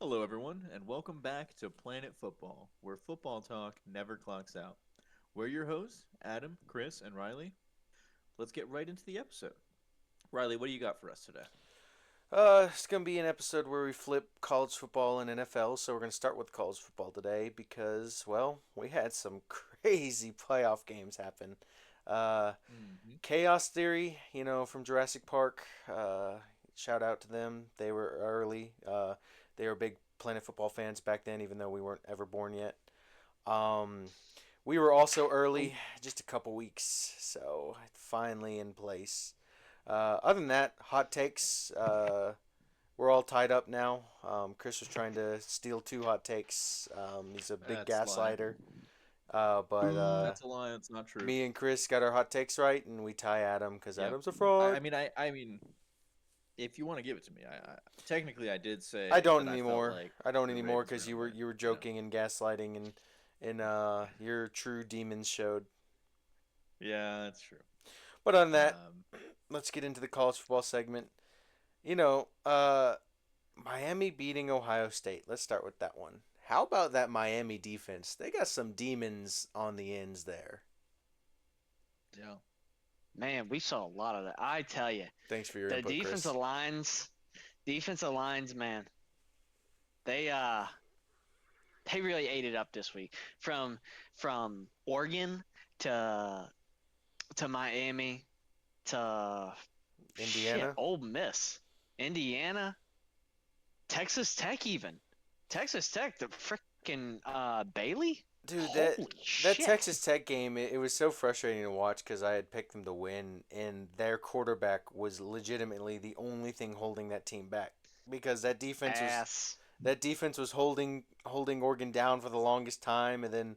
Hello, everyone, and welcome back to Planet Football, where football talk never clocks out. We're your hosts, Adam, Chris, and Riley. Let's get right into the episode. Riley, what do you got for us today? It's gonna be an episode where we flip college football and NFL. So we're gonna start with college football today because, well, we had some crazy playoff games happen. Uh, Mm-hmm. Chaos Theory, from Jurassic Park. Shout out to them. They were early. They were big Planet Football fans back then, even though we weren't ever born yet. Um, we were also Oh, early, just a couple weeks, so finally in place. Other than that, hot takes. We're all tied up now. Chris was trying to steal two hot takes. He's a big that's a lie. gaslighter. But That's a lie. That's not true. me and Chris got our hot takes right, and we tie Adam because Yep. Adam's a I, fraud. I mean, I, I mean, if you want to give it to me, technically I did I say don't that I felt anymore. like I don't the anymore Ravens were because going you to were win. you were You know. joking and gaslighting and your true demons showed. Yeah, that's true. But on that, Um, let's get into the college football segment. You know, uh, Miami beating Ohio State. Let's start with that one. How about that Miami defense? They got some demons on the ends there. yeah. Man, we saw a lot of that. I tell you, Thanks for your the input, Chris. defensive lines, man, they uh they really ate it up this week. From Oregon to Miami to shit, Indiana. Ole Miss, Indiana, Texas Tech, even Texas Tech, the freaking Bailey. Dude, that Holy that shit! Texas Tech game, it was so frustrating to watch because I had picked them to win, and their quarterback was legitimately the only thing holding that team back because Ass. that defense was holding Oregon down for the longest time, and then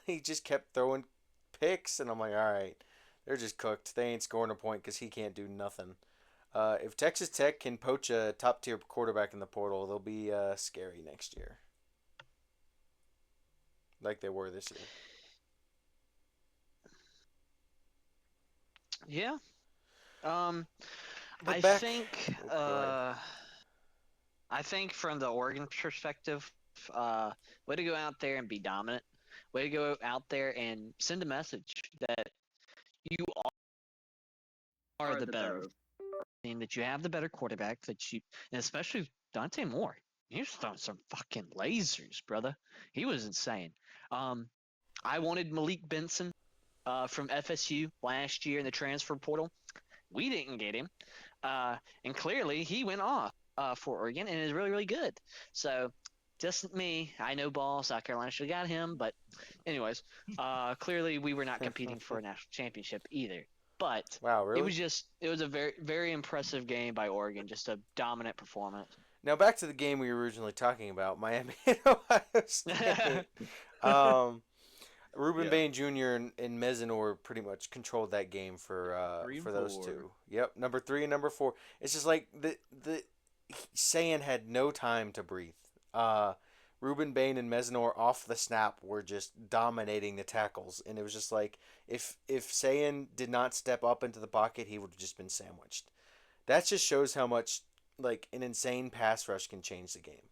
he just kept throwing picks, and I'm like, all right, they're just cooked. They ain't scoring a point because he can't do nothing. If Texas Tech can poach a top tier quarterback in the portal, they'll be scary next year, like they were this year. Yeah. Um, But I back, think oh, go ahead. uh I think from the Oregon perspective, way to go out there and be dominant. Way to go out there and send a message that you are the better team, that you have the better quarterback, and especially Dante Moore. He was throwing some fucking lasers, brother. He was insane. Um, I wanted Malik Benson from FSU last year in the transfer portal. We didn't get him. And clearly he went off for Oregon and is really, really good. So just me, I know ball. South Carolina should have got him, but anyways, clearly we were not competing for a national championship either. But Wow, it really? was just it was a very, very impressive game by Oregon, just a dominant performance. Now back to the game we were originally talking about, Miami and Ohio State. Um, Ruben Yeah. Bain Jr. and Mesinor pretty much controlled that game Three and for those four. two. Yep, number three and number four. It's just like the Sayan had no time to breathe. Uh, Ruben Bain and Mesinor off the snap were just dominating the tackles, and it was just like if Sayan did not step up into the pocket, he would have just been sandwiched. That just shows how much like an insane pass rush can change the game.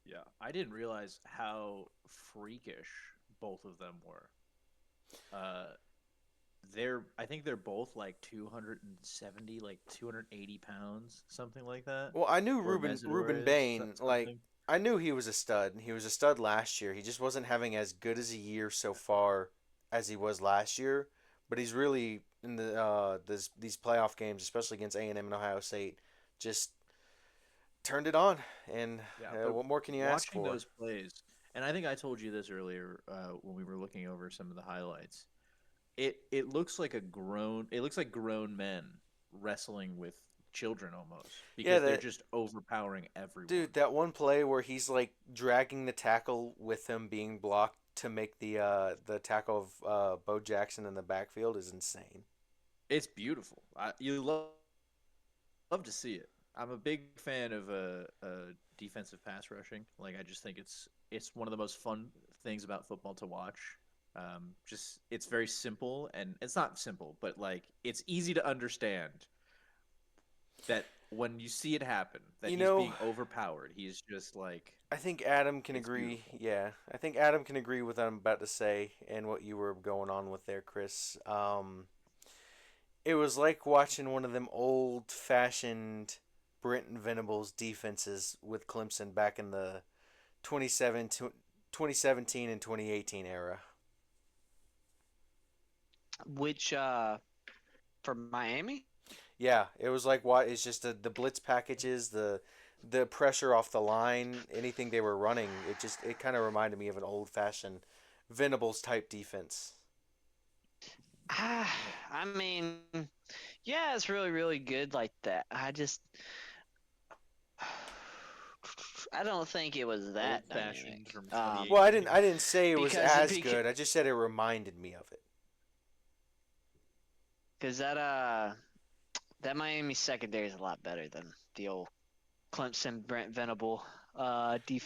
Yeah, I didn't realize how freakish both of them were. Uh, I think they're both like 270, like 280 pounds, something like that. Well, I knew Or Ruben Mesidor is Bain. Like something. I knew he was a stud. He was a stud last year. He just wasn't having as good as a year so far as he was last year. But he's really in these playoff games, especially against A&M and Ohio State, just turned it on. And Yeah, but what more can you ask watching for? those plays, and I think I told you this earlier when we were looking over some of the highlights. It looks like grown men wrestling with children almost Yeah, because they're that just overpowering everyone. dude, that one play where he's like dragging the tackle with him being blocked to make the tackle of Bo Jackson in the backfield is insane. It's beautiful. You love to see it. I'm a big fan of defensive pass rushing. Like I just think it's one of the most fun things about football to watch. Just it's very simple and it's not simple, but like it's easy to understand that when you see it happen, that You he's know, being overpowered, he's just like, I think Adam can it's agree. beautiful. Yeah, I think Adam can agree with what I'm about to say and what you were going on with there, Chris. It was like watching one of them old fashioned Brenton Venables defenses with Clemson back in the 2017 and 2018 era. Which for Miami? Yeah, it was like what it's just the blitz packages, the pressure off the line, anything they were running. It kind of reminded me of an old fashioned Venables type defense. Ah, I mean, yeah, it's really really good like that. I don't think it was Old that fashioned dynamic. from Well, 2018. I didn't say it was Because as good. I just said it reminded me of it. because that Miami secondary is a lot better than the old Clemson Brent Venable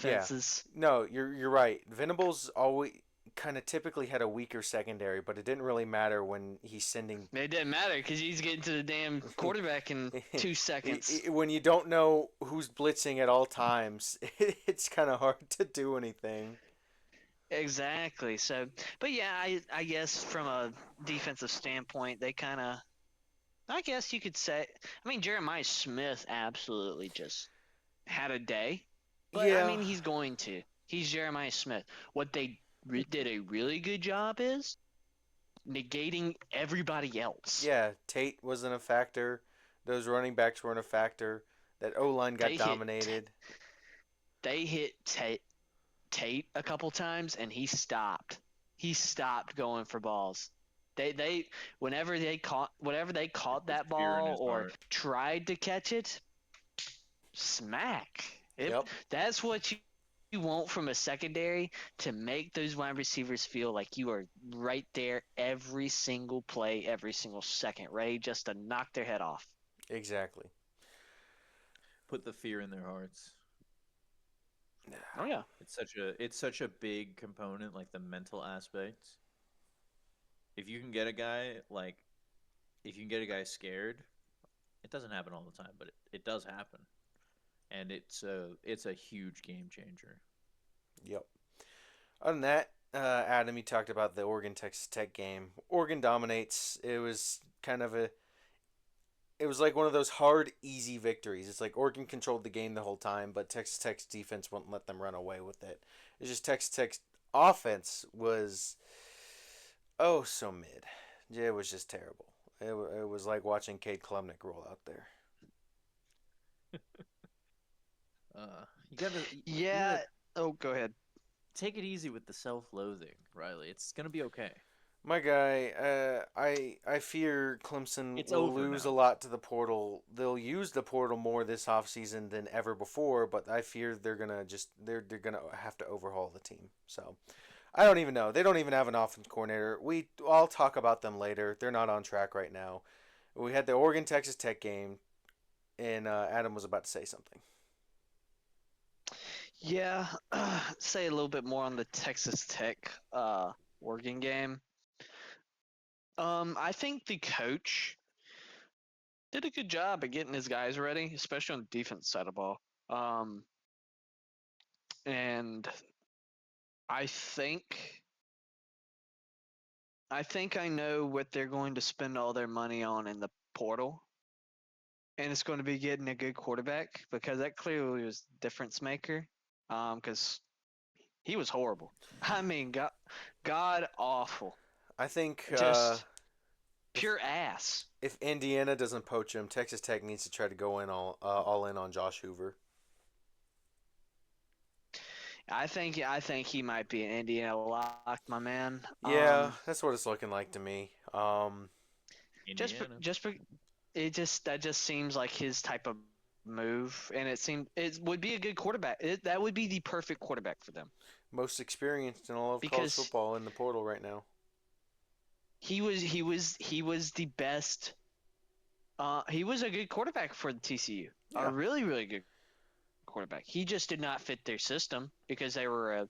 Yeah. defenses. No, you're right. Venables always kind of typically had a weaker secondary, but it didn't really matter when he's sending It didn't matter because he's getting to the damn quarterback in 2 seconds. when you don't know who's blitzing at all times, it's kind of hard to do anything. Exactly. So, but yeah, I guess from a defensive standpoint, they kind of, I guess you could say, I mean, Jeremiah Smith absolutely just had a day, but I Yeah. mean, he's going to. He's Jeremiah Smith. What they did a really good job is negating everybody else. Yeah, Tate wasn't a factor. Those running backs weren't a factor. That O line got They hit, dominated. they hit Tate a couple times, and he stopped. He stopped going for balls. They whenever they caught With that fear in ball his or heart. tried to catch it, smack. Yep, That's what you want from a secondary to make those wide receivers feel like you are right there every single play, every single second, ready just to knock their head off. exactly. Put the fear in their hearts. Oh yeah. It's such a big component, like the mental aspect. If you can get a guy like if you can get a guy scared, it doesn't happen all the time, but it does happen. And it's a huge game changer. Yep. Other than that, Adam, you talked about the Oregon Texas Tech game. Oregon dominates. It was like one of those hard, easy victories. It's like Oregon controlled the game the whole time, but Texas Tech's defense wouldn't let them run away with it. It's just Texas Tech's offense was oh so mid. Yeah, it was just terrible. It was like watching Cade Klubnik roll out there. Yeah. Oh, go ahead. Take it easy with the self-loathing, Riley. It's gonna be okay. My guy, I fear Clemson It's will over lose a now. lot to the portal. They'll use the portal more this offseason than ever before, but I fear they're gonna have to overhaul the team. So I don't even know. They don't even have an offense coordinator. I'll talk about them later. They're not on track right now. We had the Oregon Texas Tech game, and Adam was about to say something. Yeah, say a little bit more on the Texas Tech Oregon game. I think the coach did a good job at getting his guys ready, especially on the defense side of the ball. Um, and I think I know what they're going to spend all their money on in the portal, and it's going to be getting a good quarterback because that clearly was the difference maker. Because he was horrible. I mean, god awful, I think just if pure ass. if Indiana doesn't poach him, Texas Tech needs to try to go in all in on Josh Hoover. I think he might be an Indiana lock, my man. Yeah, that's what it's looking like to me. Just Indiana. it just that just seems like his type of move, and it would be a good quarterback. That would be the perfect quarterback for them Most experienced in all of college because football in the portal right now. he was the best. He was a good quarterback for the TCU. A Yeah, really really good quarterback. He just did not fit their system because they were a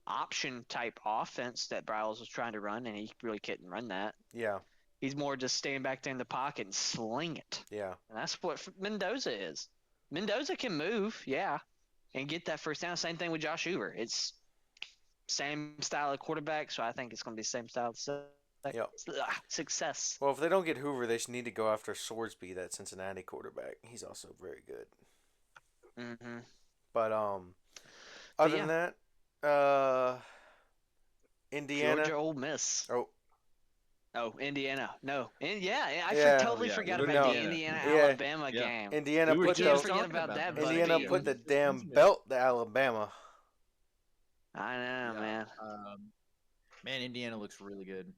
option type offense that Bryles was trying to run, and he really couldn't run that. yeah, He's more just staying back there in the pocket and sling it. Yeah. And that's what Mendoza is. Mendoza can move, yeah, and get that first down. Same thing with Josh Hoover. It's same style of quarterback, so I think it's going to be the same style of Yep. success. Well, if they don't get Hoover, they should need to go after Sorsby, that Cincinnati quarterback. He's also very good. Mm-hmm. But But other than yeah, that, Indiana. Georgia, Ole Miss. Oh, Oh, Indiana. No, and yeah, I yeah. Oh totally yeah, forgot you about the No. Indiana. Indiana Yeah. Alabama Yeah, game. Indiana we were put Can't the just forget talking about about that this. buzzer Indiana It put was beater. the it was damn missed. belt to Alabama. I know, Yeah. man. Man, Indiana looks really good.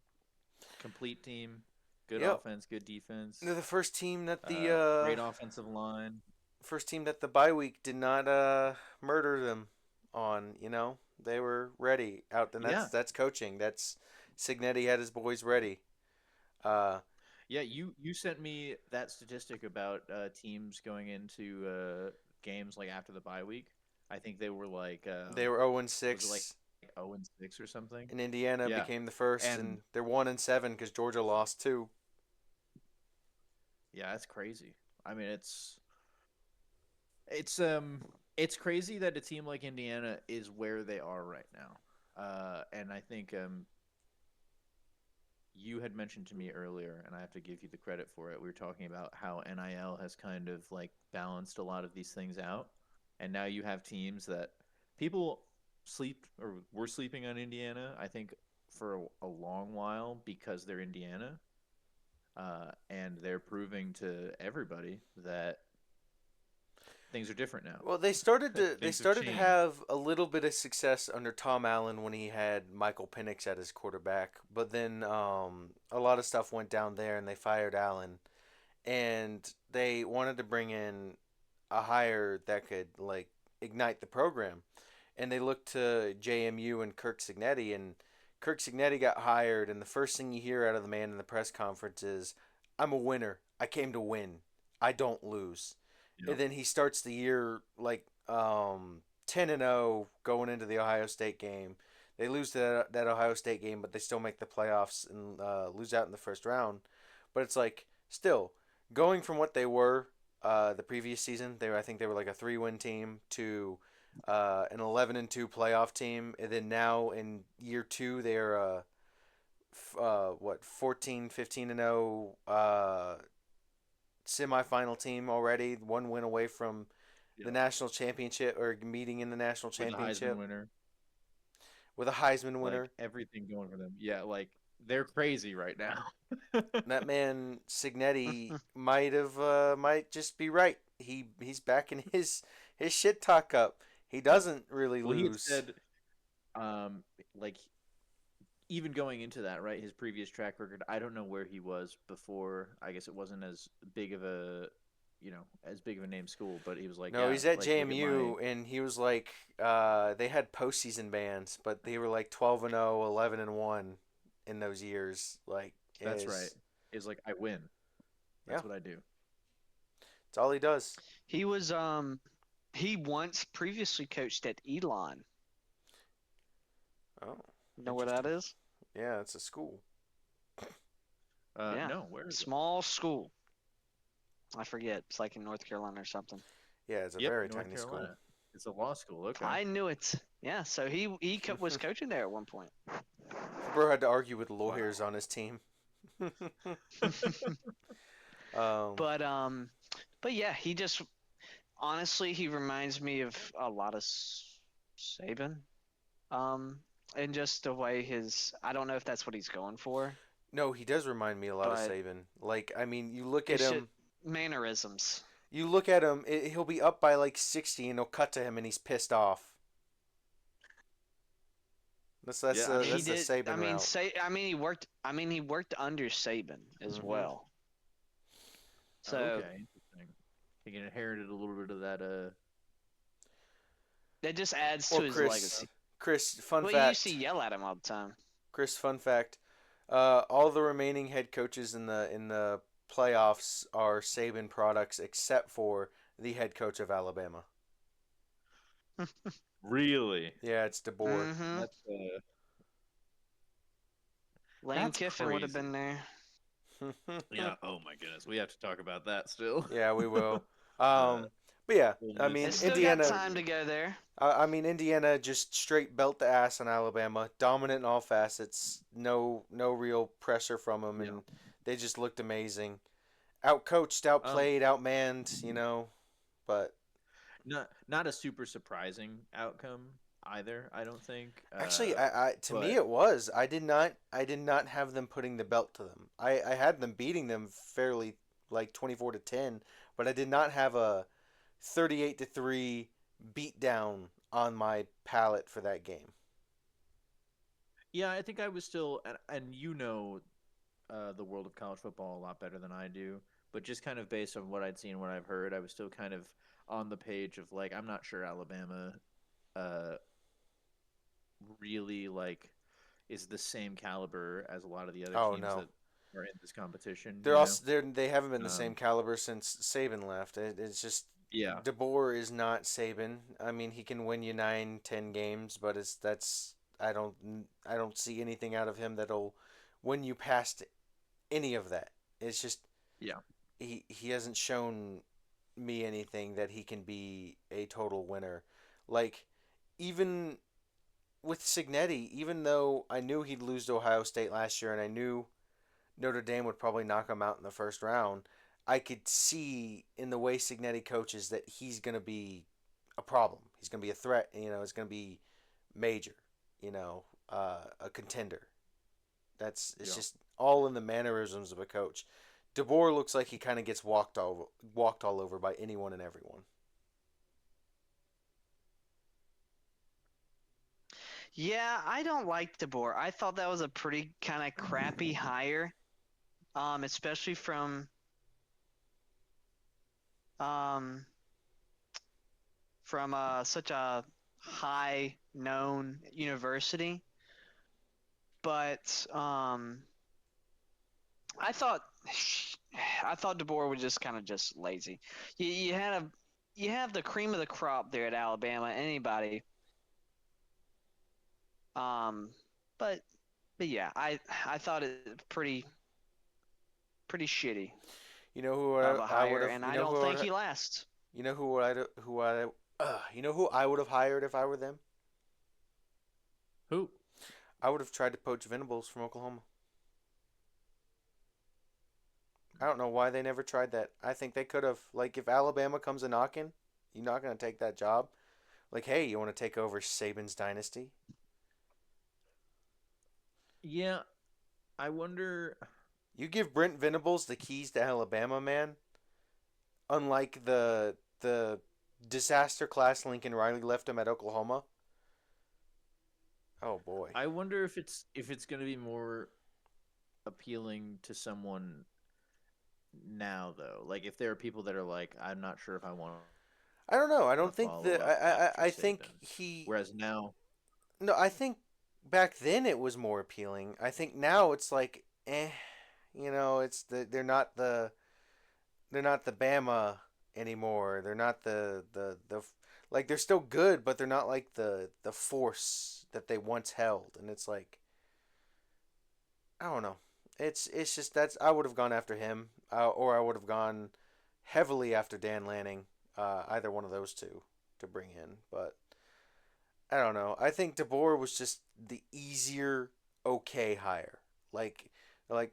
Complete team, good Yep. offense, good defense, They're the great offensive line. first team that the bye week did not murder them on. They were ready out, and that's Yeah, that's coaching. That's Signetti had his boys ready. Uh, yeah. You sent me that statistic about teams going into games like after the bye week. I think they were like they were 0 was it like 6, 0-6 or something? and Indiana Yeah, became the first, and and they're 1-7 because Georgia lost too. yeah, that's crazy. I mean, it's it's crazy that a team like Indiana is where they are right now. And I think you had mentioned to me earlier, and I have to give you the credit for it. We were talking about how NIL has kind of like balanced a lot of these things out, and now you have teams that people sleep or were sleeping on Indiana. I think for a long while because they're Indiana, and they're proving to everybody that things are different now. Well, they Things have started to changed. have a little bit of success under Tom Allen when he had Michael Penix at his quarterback, but then a lot of stuff went down there, and they fired Allen, and they wanted to bring in a hire that could like ignite the program, and they looked to JMU and Kirk Signetti, and Kirk Signetti got hired, and the first thing you hear out of the man in the press conference is, "I'm a winner. I came to win. I don't lose." And Yep. then he starts the year like 10-0 going into the Ohio State game. They lose that Ohio State game, but they still make the playoffs and lose out in the first round. But it's like still going from what they were the previous season. I think they were like a 3-win team to an 11-2 playoff team, and then now in year two they're what 14, 15-0 semifinal team already, one win away from the Yep. national championship or meeting in the national With the Heisman championship winner, with a Heisman like winner. everything going for them. Yeah, like they're crazy right now. That man Signetti might just be right. He's back in his shit talk up. He doesn't really Well, he had lose. said, like even going into that, right? His previous track record. I don't know where he was before. I guess it wasn't as big of a, as big of a name school. But he was like, No, yeah, he's at like look at my. JMU, and he was like, they had postseason bans, but they were like 12-0, 11-1 in those years. Like, That's right. is Is like I win. yeah, That's what I do. it's all he does. He was he once previously coached at Elon. Oh, You know where that interesting. is? Yeah, it's a school. Yeah, No, where is it? small school. I forget. It's like in North Carolina or something. Yeah, it's a Yep, very North tiny school. Carolina. It's a law school. Okay. I knew it. Yeah, so he was coaching there at one point. Bro had to argue with Wow. lawyers on his team. um, But yeah, he just honestly he reminds me of a lot of Saban. Um, and just the way I don't know if that's what he's going for, no, he does remind me a lot of but Saban. Like, I mean, you look at it's just him. mannerisms. You look at him. He'll be up by like 60, and he'll cut to him, and he's pissed off. Yeah, I mean, He That's the did. Saban route. He worked. I mean, he worked under Saban as Hmm. well. So okay, interesting. He inherited a little bit of that. that just adds to Well, his legacy. Chris, fun Well, you used to fact. yell at him all the time. Chris, fun fact. All the remaining head coaches in the playoffs are Saban products, except for the head coach of Alabama. Really? Yeah, it's DeBoer. Mm-hmm. That's Lane that's Kiffin would have been crazy. there. Yeah. Oh my goodness, we have to talk about that still. Yeah, we will. uh, But yeah, Ole I Miss mean It's and still got Indiana. time to LSU. go there. I mean Indiana just straight belt the ass on Alabama, dominant in all facets. No real pressure from them, Yeah. and they just looked amazing. Outcoached, Um. outplayed, outmanned. But Not a super surprising outcome either. I don't think. actually, I to me But it was. I did not have them putting the belt to them. I had them beating them fairly like 24-10, but I did not have a 38-3 beat down on my palate for that game. yeah, I think I was still, and the world of college football a lot better than I do. But just kind of based on what I'd seen, what I've heard, I was still kind of on the page of like I'm not sure Alabama uh really like is the same caliber as a lot of the other Oh teams no. that are in this competition, They're also they haven't been the same Um caliber since Saban left. It's just yeah. DeBoer is not Saban. I mean, he can win you 9-10 games, but it's that's I don't see anything out of him that'll win you past any of that. It's just Yeah. he hasn't shown me anything that he can be a total winner. Like even with Signetti, even though I knew he'd lose to Ohio State last year and I knew Notre Dame would probably knock him out in the first round, I could see in the way Signetti coaches that he's going to be a problem. He's going to be a threat. It's going to be major. A contender. It's Yeah. just all in the mannerisms of a coach. DeBoer looks like he kind of gets walked all over by anyone and everyone. Yeah, I don't like DeBoer. I thought that was a pretty kind of crappy hire, especially um, from such a high known university. But I thought I thought DeBoer was just kind of just lazy. You have the cream of the crop there at Alabama. Anybody, um, but but yeah, I thought it pretty shitty You know who of a I would hire, have. and I don't think he lasts. You know who I would have hired if I were them. Who? I would have tried to poach Venables from Oklahoma. I don't know why they never tried that. I think they could have. Like, if Alabama comes a knocking, you're not going to take that job. Like, hey, you want to take over Saban's dynasty? Yeah, I wonder. You give Brent Venables the keys to Alabama, man. Unlike the disaster class Lincoln Riley left him at Oklahoma. Oh boy. I wonder if it's going to be more appealing to someone now though. Like if there are people that are like I'm not sure if I want I don't know. I to don't think follow that up after I think Saban. he Whereas now, no, I think back then it was more appealing. I think now it's like it's they're not the Bama anymore. They're not the like they're still good, but they're not like the force that they once held. And it's like I don't know. It's just that's I would have gone after him, or I would have gone heavily after Dan Lanning, either one of those two to bring in. But I don't know. I think DeBoer was just the easier okay hire. Like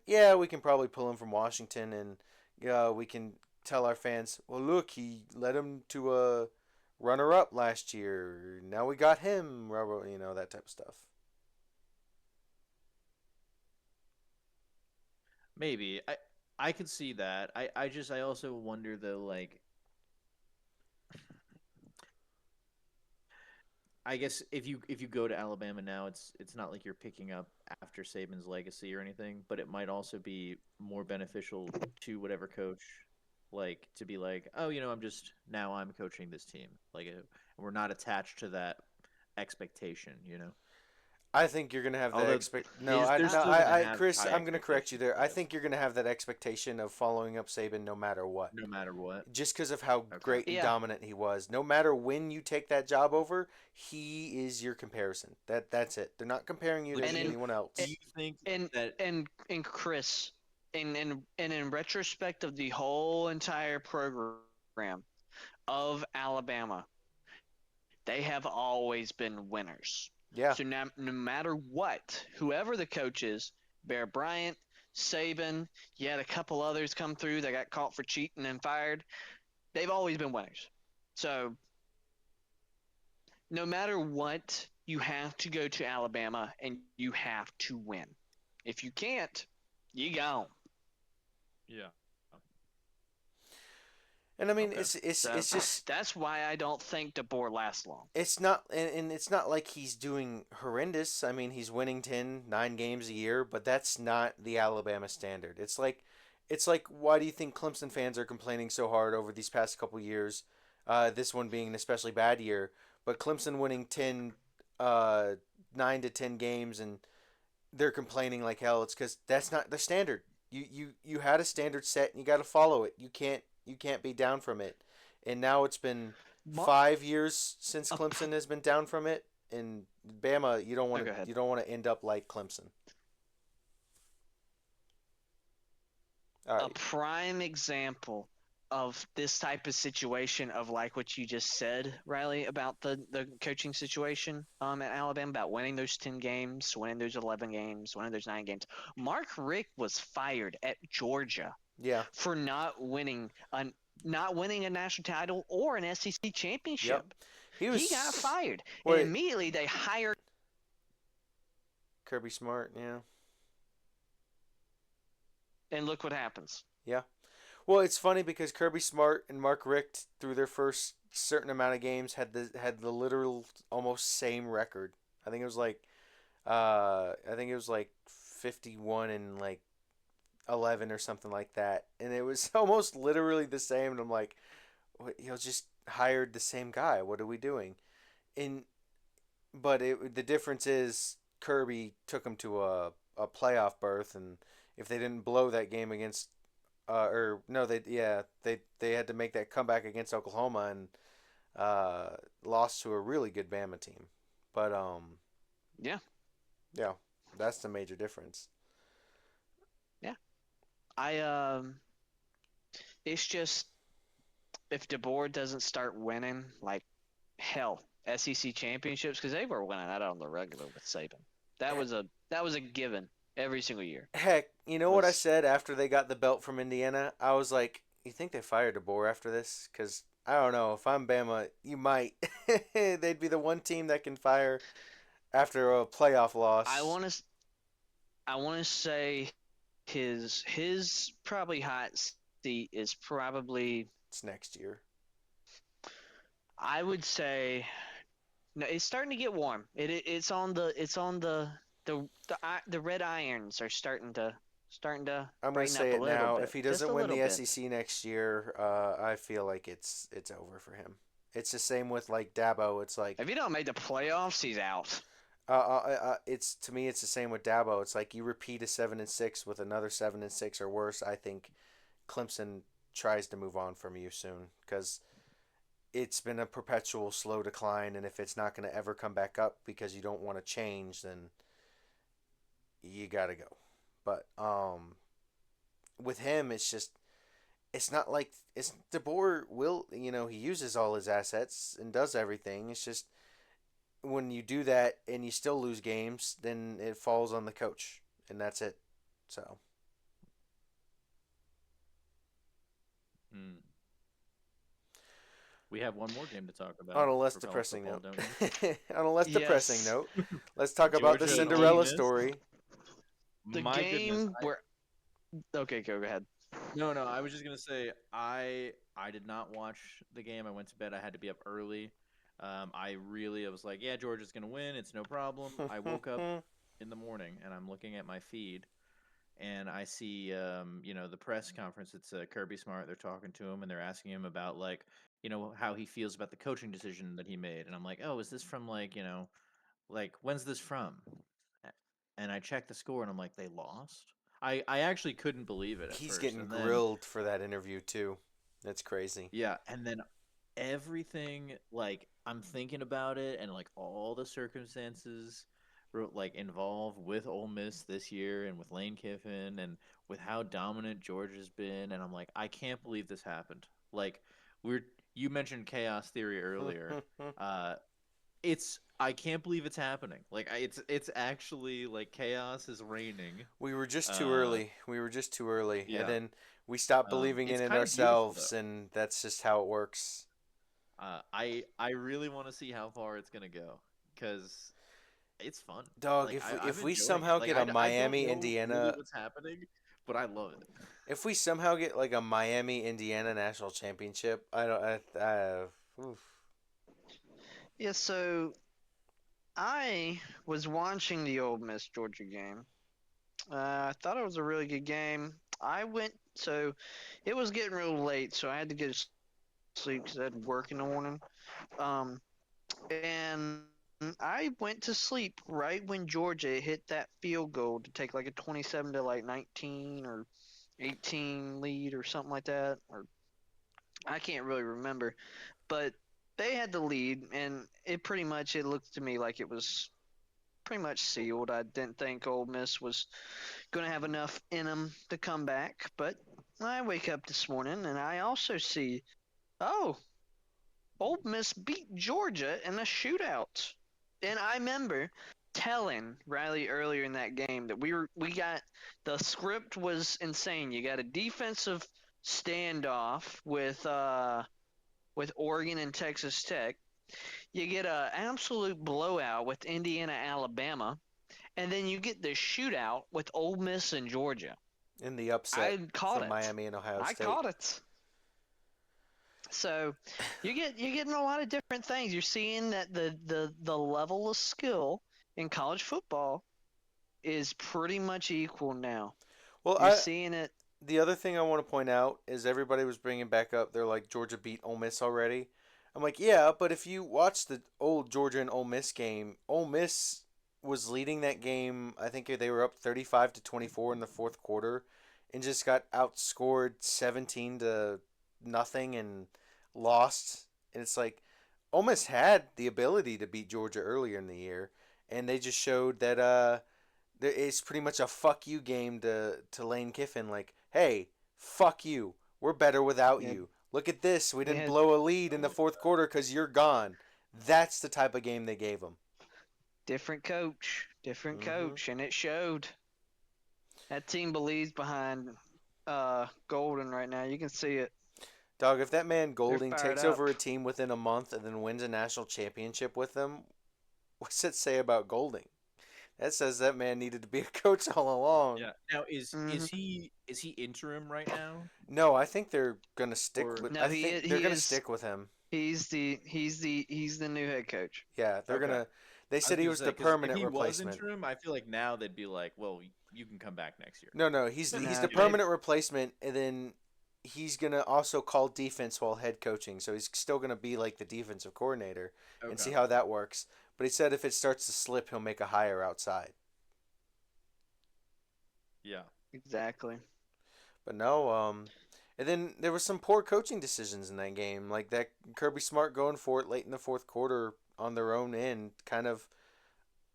yeah, we can probably pull him from Washington, and yeah, we can tell our fans, well, look, he led him to a runner-up last year. Now we got him, that type of stuff. maybe I could see that. I also wonder though like I guess if you go to Alabama now, it's not like you're picking up after Saban's legacy or anything, but it might also be more beneficial to whatever coach, like to be like, oh, I'm coaching this team, like we're not attached to that expectation. I think you're gonna have that Although expect. No, they're no, still gonna I, have Chris, high I'm gonna correct you expectations, there. I I guess, think you're gonna have that expectation of following up Saban no matter what, no matter what. just because of how Okay. great and Yeah, dominant he was. No matter when you take that job over, he is your comparison. That's it. They're not comparing you Like, to and do you then anyone do else. you think and that? and Chris, and in retrospect of the whole entire program of Alabama, they have always been winners. Yeah. So now, no matter what, whoever the coach is, Bear Bryant, Saban, you had a couple others come through that got caught for cheating and fired. They've always been winners. So no matter what, you have to go to Alabama and you have to win. If you can't, you gone. Yeah. And I mean, Okay. it's So just that's why I don't think DeBoer lasts long. it's not, and it's not like he's doing horrendous. I mean, he's winning 9 games a year, but that's not the Alabama standard. It's like why do you think Clemson fans are complaining so hard over these past couple years? This one being an especially bad year, but Clemson winning uh, 9 to 10 games, and they're complaining like hell. It's because that's not the standard. You had a standard set and you got to follow it. You can't be down from it. And now it's been Mar- 5 years since Clemson has been down from it. And Bama, you don't oh, want go to ahead. you don't want to end up like Clemson. All A right. prime example of this type of situation of like what you just said, Riley, about the coaching situation at Alabama about winning those 10 games, winning those 11 games, winning those 9 games. Mark Rick was fired at Georgia Yeah. for not winning a national title or an SEC Yep. championship. He He got was fired, and what immediately they hired, Kirby Smart. Yeah. and look what happens. Yeah. Well, it's funny because Kirby Smart and Mark Richt through their first certain amount of games had the literal almost same record. I think it was like I think it was like 51 and like 11 or something like that. And it was almost literally the same and I'm like, just hired the same guy. What are we doing? And but the difference is Kirby took him to a playoff berth, and if they didn't blow that game against or no, they had to make that comeback against Oklahoma and lost to a really good Bama team. But Yeah, yeah, that's the major difference. yeah. I it's just if DeBoer doesn't start winning, like hell, SEC championships because they were winning that on the regular with Saban. That was a given every single year. Heck, you know what I Was said after they got the belt from Indiana? I was like, you think they fired DeBoer after this? Because I don't know. If I'm Bama, you might. They'd be the one team that can fire after a playoff I loss. want to I want to say his probably hot seat is probably It's next year. I would say no. It's starting to get warm. It's on the red irons are starting to I'm gonna brighten say up a it little now. If bit, he just doesn't a win little the bit. SEC next year, I feel like it's over for him. It's the same with like Dabo. It's like If you don't make the playoffs, he's out. it's to me it's the same with Dabo. It's like you repeat a 7-6 with another 7-6 or worse. I think Clemson tries to move on from you soon because it's been a perpetual slow decline, and if it's not going to ever come back up because you don't want to change, then you got to go. But with him, it's not like it's DeBoer will he uses all his assets and does everything. It's just when you do that and you still lose games, then it falls on the coach, and that's it. So Hmm. We have one more game to talk on about a less for college depressing football, note, don't we? on a less depressing Yes, note, let's talk about the Georgia the and Ole Cinderella game, Miss. story. the My goodness. game where okay, go ahead. No, no, I was just gonna say I did not watch the game. I went to bed. I had to be up early. I was like, yeah, Georgia's gonna win. It's no problem. I woke up in the morning and I'm looking at my feed and I see the press conference. It's Kirby Smart. They're talking to him and they're asking him about like how he feels about the coaching decision that he made. And I'm like, oh, is this from like when's this from? And I checked the score and I'm like, they lost. I actually couldn't believe it at He's first, getting and then grilled for that interview too. That's crazy. yeah, and then everything like I'm thinking about it and like all the circumstances like involved with Ole Miss this year and with Lane Kiffin and with how dominant Georgia's been, and I'm like, I can't believe this happened. Like, we're you mentioned chaos theory earlier. Uh, it's I can't believe it's happening. Like, it's actually like chaos is reigning. We were just too Uh, early. We were just too early, and yeah. then we stopped believing in It's it kind of beautiful ourselves, though. and that's just how it works. I really want to see how far it's gonna go because it's fun. Dog, Like if I'm we enjoying it. somehow Like get a I don't Miami know really Indiana, what's happening, but I love it. if we somehow get like a Miami Indiana national championship, I don't. Oof. Yeah, so I was watching the Ole Miss Georgia game. I thought it was a really good game. So it was getting real late, so I had to get to sleep because I had work in the morning. Um, and I went to sleep right when Georgia hit that field goal to take like a 27 to like 19 or 18 lead or something like that. Or I can't really remember, but they had the lead, and it looked to me like it was pretty much sealed. I didn't think Ole Miss was going to have enough in them to come back, but I wake up this morning and I also see, oh, Ole Miss beat Georgia in a shootout. And I remember telling Riley earlier in that game that we got the script was insane. You got a defensive standoff with Oregon and Texas Tech. You get a absolute blowout with Indiana Alabama, and then you get the shootout with Ole Miss and Georgia. In the upset I caught from it. Miami and Ohio I State. caught it. So you're getting a lot of different things. You're seeing that the level of skill in college football is pretty much equal now. Well, You're I seeing it. the other thing I want to point out is everybody was bringing back up. They're like Georgia beat Ole Miss already. I'm like, yeah, but if you watch the old Georgia and Ole Miss game, Ole Miss was leading that game. I think they were up 35-24 in the fourth quarter, and just got outscored 17 to nothing and lost. And it's like Ole Miss had the ability to beat Georgia earlier in the year, and they just showed that it's pretty much a fuck you game to Lane Kiffin. Like, hey, fuck you. We're better without Yeah, you. Look at this. We they didn't had blow a lead I in the love fourth quarter because you're gone. That's the type of game they gave them. different Mm-hmm. coach, and it showed. That team believes behind Golden right now. You can see it. Dog, if that man They're Golding fired takes over up. a team within a month and then wins a national championship with them, what's it say about Golding? That says that man needed to be a coach all along. Yeah. Now Hmm. is he interim right now? No, I think they're gonna stick Or with. No, I think they're he gonna is. stick with him. He's the new head coach. Yeah, they're okay. gonna. They I said was he gonna was say the because if permanent he was replacement. interim, I feel like now they'd be like, well, you can come back next year. No, no, he's No, the You know? they permanent replacement, and then he's gonna also call defense while head coaching. So he's still gonna be like the defensive coordinator and Okay. see how that works. But he said if it starts to slip, he'll make a hire outside. Yeah. exactly. But no, and then there was some poor coaching decisions in that game, like that Kirby Smart going for it late in the fourth quarter on their own end, kind of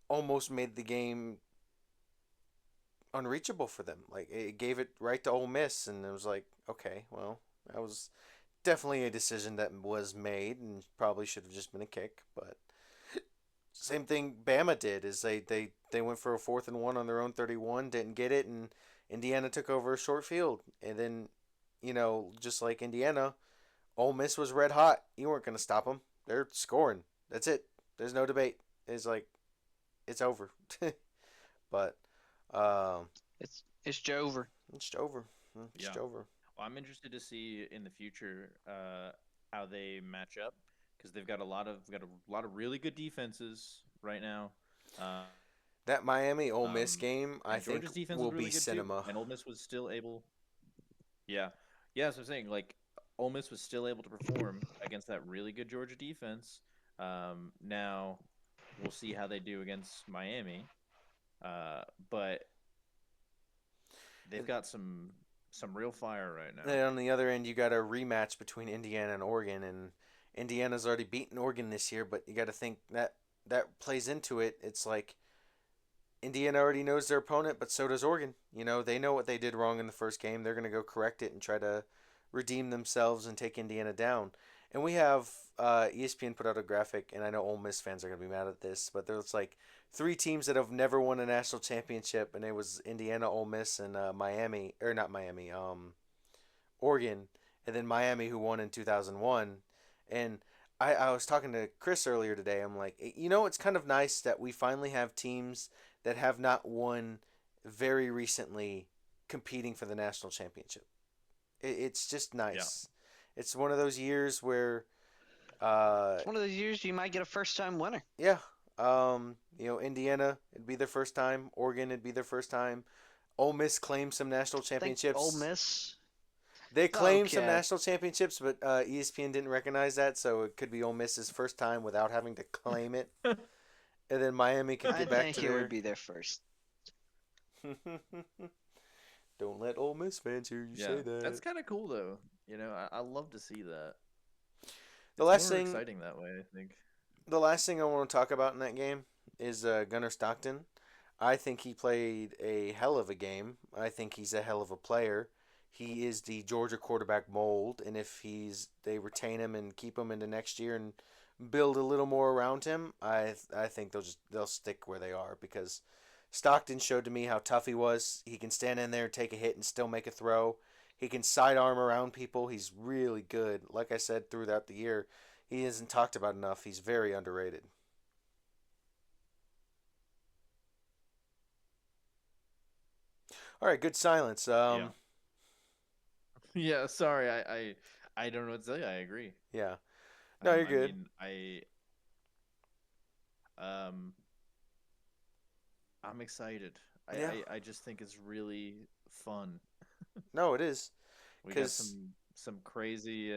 almost made the game unreachable for them. Like it gave it right to Ole Miss, and it was like, okay, well, that was definitely a decision that was made, and probably should have just been a kick. But same thing Bama did is they went for a 4th and 1 on their own 31, didn't get it, and Indiana took over a short field, and then just like Indiana, Ole Miss was red hot. You weren't gonna stop them. They're scoring. That's it. There's no debate. It's like it's over. But um, It's Jover. it's over. It's Yeah. over. Well, I'm interested to see in the future how they match up because they've got a lot of really good defenses right now. Um, That Miami Ole and Miss Georgia's game, defense I was really think, good too, will be and Ole Miss cinema. was still able. Yeah, yeah. That's what I'm saying. Like Ole Miss was still able to perform against that really good Georgia defense. Now we'll see how they do against Miami. But they've And got some real fire right now. then on the other end, you got a rematch between Indiana and Oregon, and Indiana's already beaten Oregon this year, but you got to think that that plays into it. It's like Indiana already knows their opponent, but so does Oregon. You know, they know what they did wrong in the first game. They're going to go correct it and try to redeem themselves and take Indiana down. And we have ESPN put out a graphic, and I know Ole Miss fans are going to be mad at this, but there's like three teams that have never won a national championship, and it was Indiana, Ole Miss, and Miami, or not Miami, Oregon, and then Miami who won in 2001. And I was talking to Chris earlier today. I'm like, you know, it's kind of nice that we finally have teams that have not won very recently competing for the national championship. It's just Yeah. nice. It's one of those years where, It's one of those years you might get a first time winner. yeah, you know, Indiana, it'd be their first time. Oregon, it'd be their first time. Ole Miss claimed some national I think Ole championships. Miss. They claimed some Okay. national championships, but ESPN didn't recognize that, so it could be Ole Miss's first time without having to claim it. And then Miami could I get back to think it would their. be their first. Don't let Ole Miss fans hear you Yeah, say that's that. kind of cool though. I love to see that. The It's last more thing, exciting that way, I think. the last thing I want to talk about in that game is Gunnar Stockton. I think he played a hell of a game. I think he's a hell of a player. He is the Georgia quarterback mold, and if they retain him and keep him into next year and build a little more around him, I think they'll stick where they are because Stockton showed to me how tough he was. He can stand in there, take a hit, and still make a throw. He can sidearm around people. He's really good. Like I said throughout the year, he isn't talked about enough. He's very underrated. All right, good silence. Yeah. Yeah, sorry. I don't know what to tell you. I agree. Yeah. No, you're I good. mean, um I'm excited. Yeah. I just think it's really fun. No, it is. We got Because some crazy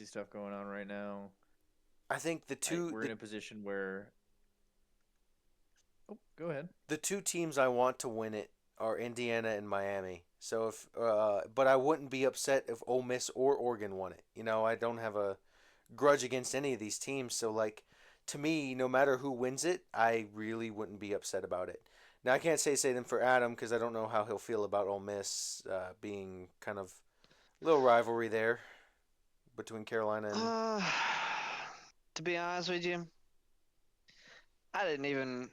stuff going on right now. I think We're in a position where Oh, go ahead. the two teams I want to win it are Indiana and Miami. So if but I wouldn't be upset if Ole Miss or Oregon won it. You know, I don't have a grudge against any of these teams. So like to me, no matter who wins it, I really wouldn't be upset about it. Now I can't say them for Adam because I don't know how he'll feel about Ole Miss being kind of a little rivalry there between Carolina and. Uh, to be honest with you, I didn't even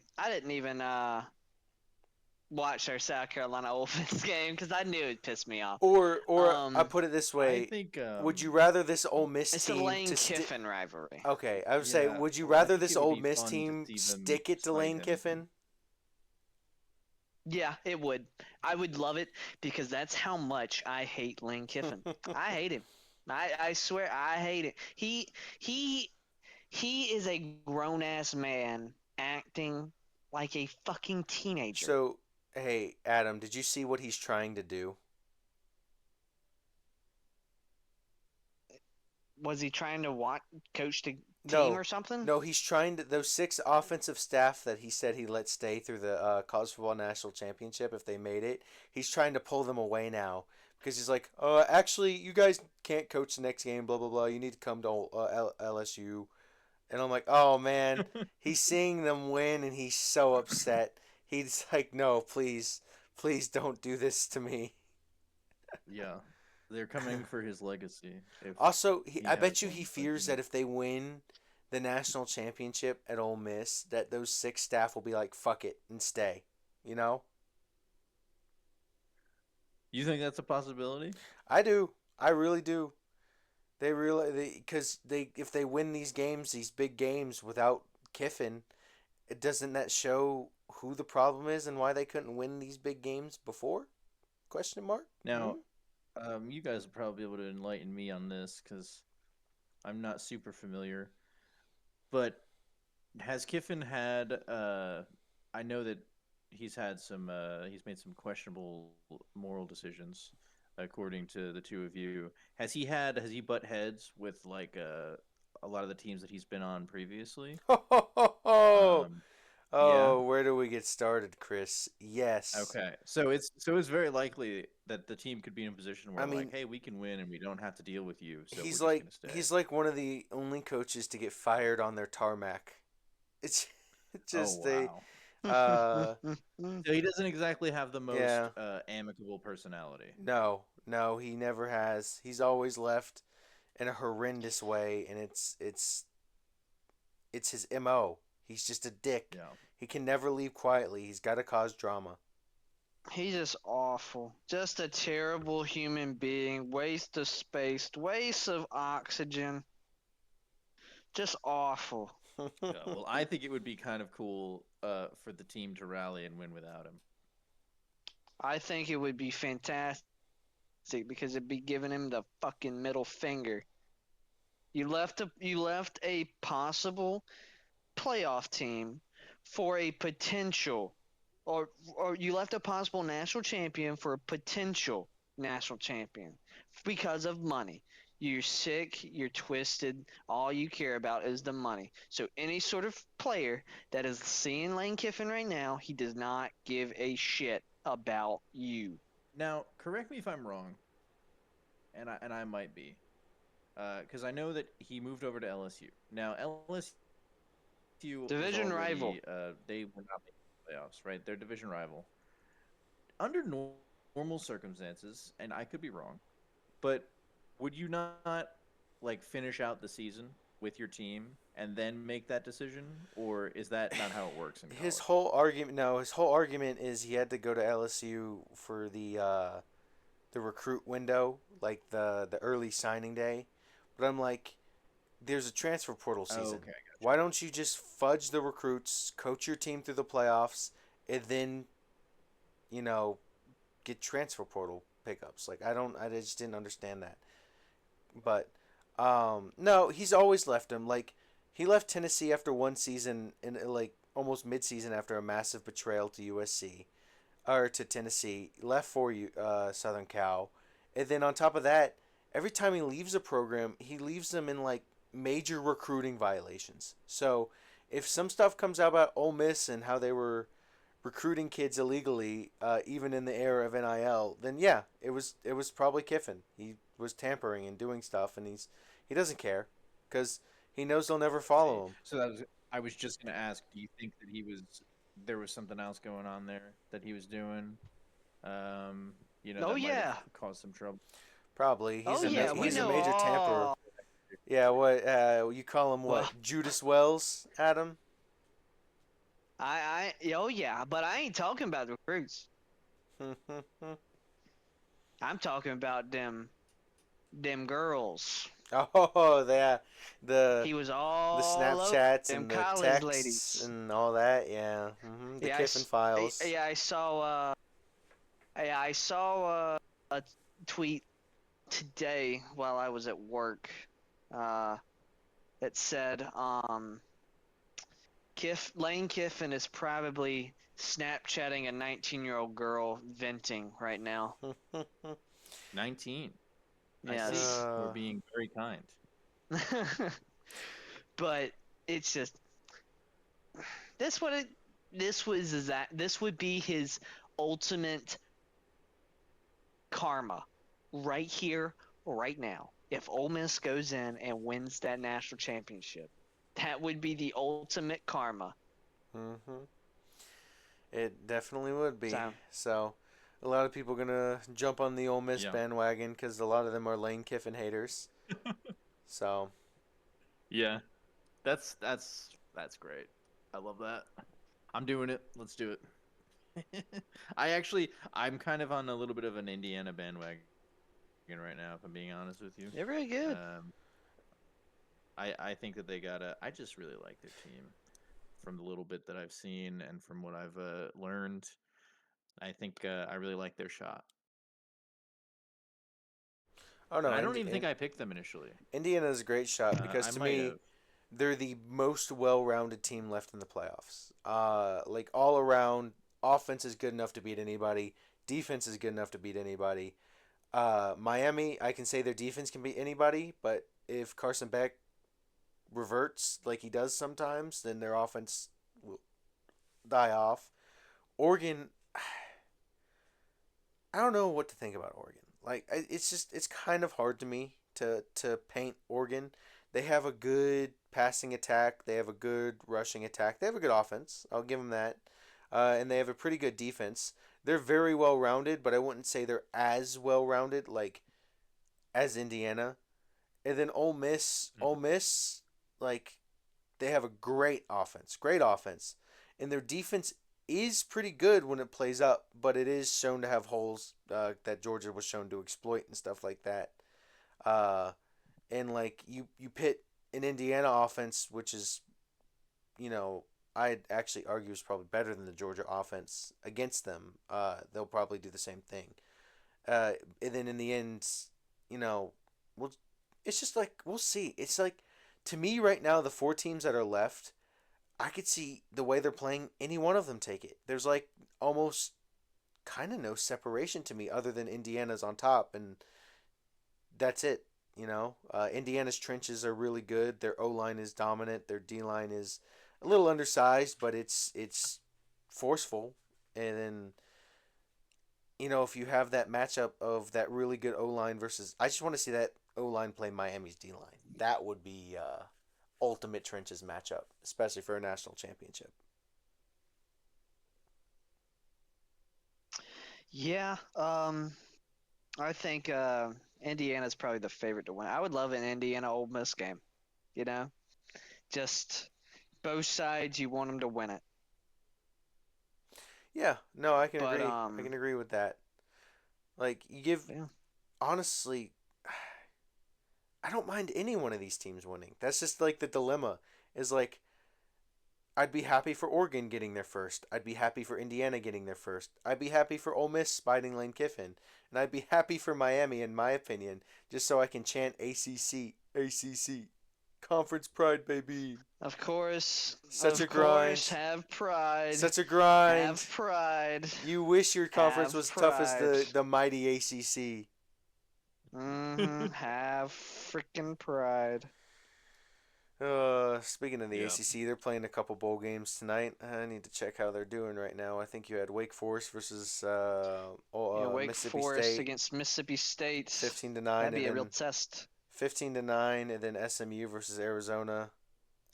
watch our South Carolina Olphins game because I knew it pissed me off. Or I Um, put it this I way: think would you rather this Ole Miss it's a team Lane to stick? Kiffin rivalry. Okay, I would say, yeah, would you I rather think this it would Ole be Miss fun to team see them stick it to slight Lane him. Kiffin? Yeah, it would. I would love it because that's how much I hate Lane Kiffin. I hate him. I swear I hate it. He he is a grown ass man acting like a fucking teenager. So, hey, Adam, did you see what he's trying to do? Was he trying to coach the team No, or something? no, he's trying to. Those six offensive staff that he said he let stay through the college football national championship if they made it, he's trying to pull them away now because he's like, actually, you guys can't coach the next game. Blah blah blah. You need to come to LSU. And I'm like, oh man, he's seeing them win and he's so upset. He's like, no, please, please don't do this to me. Yeah. They're coming for his legacy if Also, he I has bet you he one. But fears that if they win the national championship at Ole Miss, that those six staff will be like, fuck it and stay. You know? you think that's a possibility? I do. I really do. They really, because if they win these games, these big games without Kiffin, it doesn't that show who the problem is and why they couldn't win these big games before? Question mark. Now, you guys will probably be able to enlighten me on this because I'm not super familiar. But has Kiffin had? I know that he's had some. He's made some questionable moral decisions, according to the two of you. Has he had? Has he butt heads with like a lot of the teams that he's been on previously? Oh, Um, yeah. oh, where do we get started, Chris? Yes. Okay. So it's very likely that the team could be in a position I where like, mean, hey, we can win and we don't have to deal with you, so we're he's just like gonna stay. he's like one of the only coaches to get fired on their tarmac. It's Oh just they wow. Uh, So he doesn't exactly have the most yeah. amicable personality. No, no, he never has. He's always left in a horrendous way, and it's his mo. He's just a dick. Yeah. He can never leave quietly. He's got to cause drama. He's just awful. Just a terrible human being. Waste of space. Waste of oxygen. Just awful. Yeah. Well, I think it would be kind of cool for the team to rally and win without him. I think it would be fantastic because it'd be giving him the fucking middle finger. You left a possible playoff team for a potential or you left a possible national champion for a potential national champion because of money. You're sick, you're twisted, all you care about is the money. So any sort of player that is seeing Lane Kiffin right now, he does not give a shit about you. Now, correct me if I'm wrong, and I might be, because I know that he moved over to LSU. Now, LSU was Division rival. already they were not making the playoffs, right? Their division rival. Under normal circumstances, and I could be wrong, but would you not like finish out the season with your team and then make that decision, or is that not how it works in His college? whole argument, no, his whole argument is he had to go to LSU for the recruit window, like the early signing day. But I'm like, there's a transfer portal Oh, season. okay, Why don't you just fudge the recruits, coach your team through the playoffs, and then you know get transfer portal pickups? Like I just didn't understand that. But no, he's always left him. Like he left Tennessee after one season and like almost mid-season after a massive betrayal to USC or to Tennessee. Left for you Southern Cal, and then on top of that, every time he leaves a program, he leaves them in like major recruiting violations. So if some stuff comes out about Ole Miss and how they were recruiting kids illegally, even in the era of NIL, then yeah, it was probably Kiffin. He was tampering and doing stuff, and he doesn't care because he knows they'll never I see. follow him. So that was I was just gonna ask, do you think that there was something else going on there that he was doing? Oh That might have yeah. caused some trouble. Probably Oh That's yeah, we he's a know wonderful. major tamperer. all. Yeah, what you call him? Well, What Judas Wells, Adam? oh yeah, but I ain't talking about the recruits. I'm talking about them girls. Oh, the He was the all over Snapchats them and the college texts ladies. and all that. Yeah, the Yeah, Kiffin files. yeah, I saw. Yeah, I saw a tweet today while I was at work. Uh, that said, Lane Kiffin is probably Snapchatting a 19-year-old girl venting right now. 19. I see. Yes. We're uh, being very kind. But it's just this what it this was is that this would be his ultimate karma right here, right now. If Ole Miss goes in and wins that national championship, that would be the ultimate karma. hmm It definitely would be. So, So, a lot of people gonna jump on the Ole Miss Yeah. bandwagon because a lot of them are Lane Kiffin haters. So, Yeah. That's great. I love that. I'm doing it. Let's do it. I'm kind of on a little bit of an Indiana bandwagon right now, if I'm being honest with you. they're very good. Um, I think that they gotta. I just really like their team from the little bit that I've seen and from what I've learned. I think I really like their shot, oh and no, I don't even think I picked them initially. Indiana's a great shot because I to might me, have. they're the most well-rounded team left in the playoffs. Like all around, offense is good enough to beat anybody. Defense is good enough to beat anybody. Miami, I can say their defense can beat anybody, but if Carson Beck reverts like he does sometimes, then their offense will die off. Oregon, I don't know what to think about Oregon. Like it's kind of hard to me to paint Oregon. They have a good passing attack. They have a good rushing attack. They have a good offense. I'll give them that. and they have a pretty good defense. They're very well rounded, but I wouldn't say they're as well rounded like as Indiana. And then Ole Miss, like they have a great offense, and their defense is pretty good when it plays up, but it is shown to have holes that Georgia was shown to exploit and stuff like that. Uh, and like you pit an Indiana offense, which is I'd actually argue is probably better than the Georgia offense against them. They'll probably do the same thing. And then in the end, you know, we'll, it's just like we'll see. It's like to me right now, the four teams that are left, I could see the way they're playing any one of them take it. There's like almost kind of no separation to me other than Indiana's on top, and that's it. Indiana's trenches are really good. Their O line is dominant. Their D line is a little undersized, but it's forceful. And then if you have that matchup of that really good O line versus, I just want to see that O line play Miami's D line. That would be ultimate trenches matchup, especially for a national championship. Yeah, I think Indiana's probably the favorite to win. I would love an Indiana Ole Miss game. You know, just both sides. You want them to win it, Yeah, no, I can but agree. I can agree with that. Like you give yeah. honestly, I don't mind any one of these teams winning. That's just like the dilemma. Is like I'd be happy for Oregon getting there first. I'd be happy for Indiana getting there first. I'd be happy for Ole Miss spiting Lane Kiffin, and I'd be happy for Miami, in my opinion, just so I can chant ACC, ACC, Conference Pride, baby. Such a Of course, grind. Such a grind. have pride, You wish your conference have was tough as pride. the mighty ACC. Have freaking pride. Speaking of the Yeah. ACC, they're playing a couple bowl games tonight. I need to check how they're doing right now. I think you had Wake Forest versus Yeah, Wake Mississippi Forest State, against Mississippi State. 15-9, That'd and be a real then test. 15-9, and then SMU versus Arizona.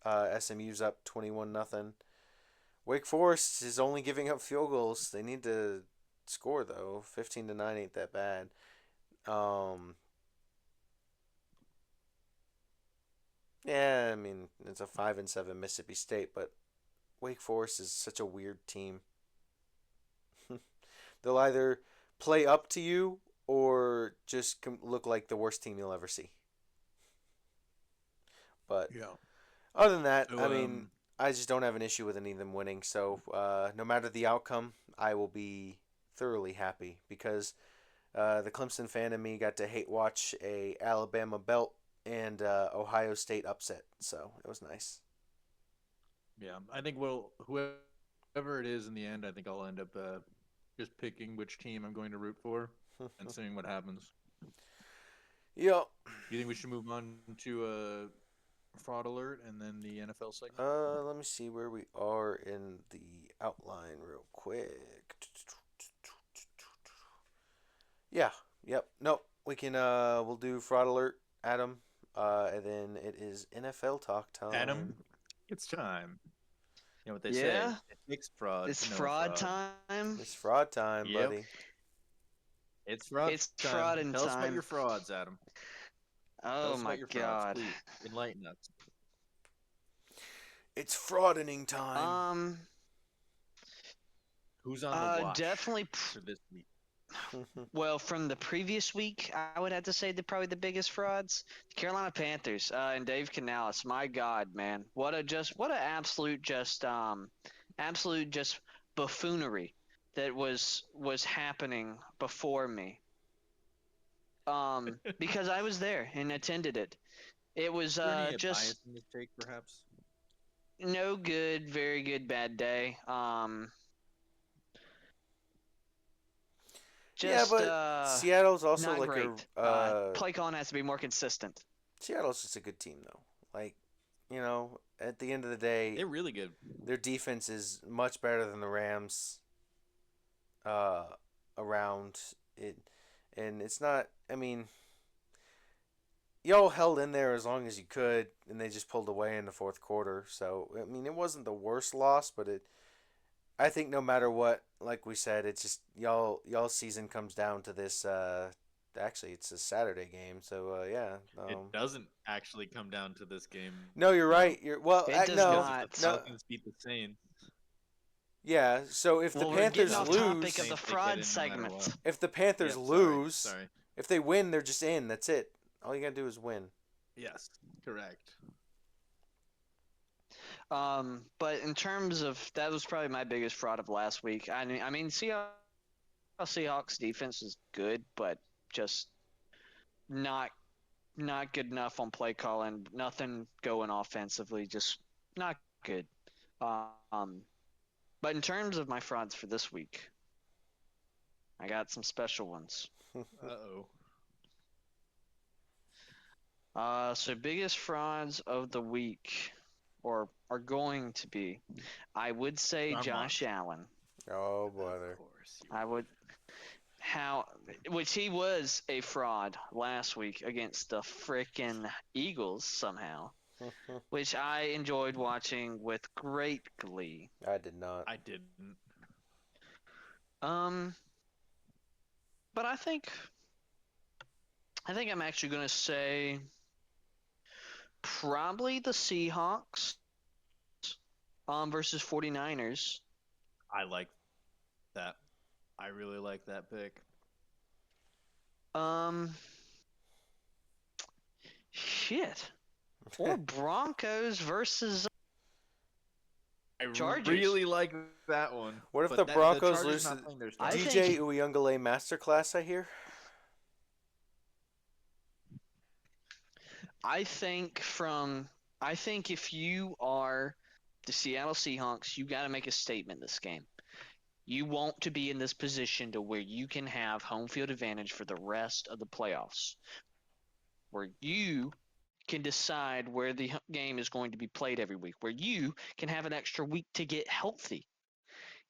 SMU's up 21-0. Wake Forest is only giving up field goals. They need to score though. 15-9 ain't that bad. Um, yeah, I mean it's a 5-7 Mississippi State, but Wake Forest is such a weird team. They'll either play up to you or just look like the worst team you'll ever see. But Yeah. other than that, So I mean, I just don't have an issue with any of them winning. So no matter the outcome, I will be thoroughly happy because the Clemson fan in me got to hate watch a Alabama belt and Ohio State upset. So it was nice. yeah, I think whoever it is in the end, I think I'll end up just picking which team I'm going to root for and seeing what happens. Yeah. You think we should move on to fraud alert and then the NFL segment? Let me see where we are in the outline real quick. Yeah. Yep. Nope. We can. We'll do fraud alert, Adam. And then it is NFL talk Adam, time. it's time. You know what they say? Yeah, It takes fraud it's to know a fraud fraud. time. It's fraud time, Yep, buddy. it's fraud It's time. fraud in Tell us about your time. frauds, Adam. Tell Oh us about my your frauds, god. please. Enlighten us. It's fraudening time. Um. Who's on the watch Definitely. for this week? Well, from the previous week, I would have to say that probably the biggest frauds, the Carolina Panthers, and Dave Canales. My God, man, what a absolute just buffoonery that was happening before me. Because I was there and attended it. It was Is there any just bias in this take, perhaps? no good, very good, bad day. Yeah, Just but Seattle's also not like a great. Play calling has to be more consistent. Seattle's just a good team though. Like, at the end of the day, They're really good. their defense is much better than the Rams uh around it, and it's not. I mean, y'all held in there as long as you could, and they just pulled away in the fourth quarter. So I mean, it wasn't the worst loss, but I think no matter what, like we said, it's just y'all season comes down to this. Actually, it's a Saturday game, so yeah. It doesn't actually come down to this game, No, you're though, right. You're well. It does because No, if the not. no. Falcons beat the Saints, Yeah. So if the Well, we're getting Panthers off the topic of lose, the Saints, they get fraud in no matter segment. what. if the Panthers Yep, sorry, lose, sorry. if they win, they're just in. That's it. All you gotta do is win. Yes, correct. But in terms of that was probably my biggest fraud of last week. I mean, Seahawks defense is good, but just not not good enough on play calling. Nothing going offensively. Just not good. Um, but in terms of my frauds for this week, I got some special ones. Uh-oh. So biggest frauds of the week, or are going to be, I would say John Josh Watts. Allen. Oh Of brother. course. I would how which he was a fraud last week against the frickin' Eagles somehow, which I enjoyed watching with great glee. I did not. I didn't. Um, but I think I'm actually gonna say probably the Seahawks versus 49ers. I like that. I really like that pick. Um, shit. Or Broncos versus I Chargers. really like that one. What if But the the Broncos Chargers lose not to playing their I starters. DJ think Uyunglele Masterclass? I hear. I think from I think if you are the Seattle Seahawks, you got to make a statement this game. You want to be in this position to where you can have home field advantage for the rest of the playoffs, where you can decide where the game is going to be played every week, where you can have an extra week to get healthy.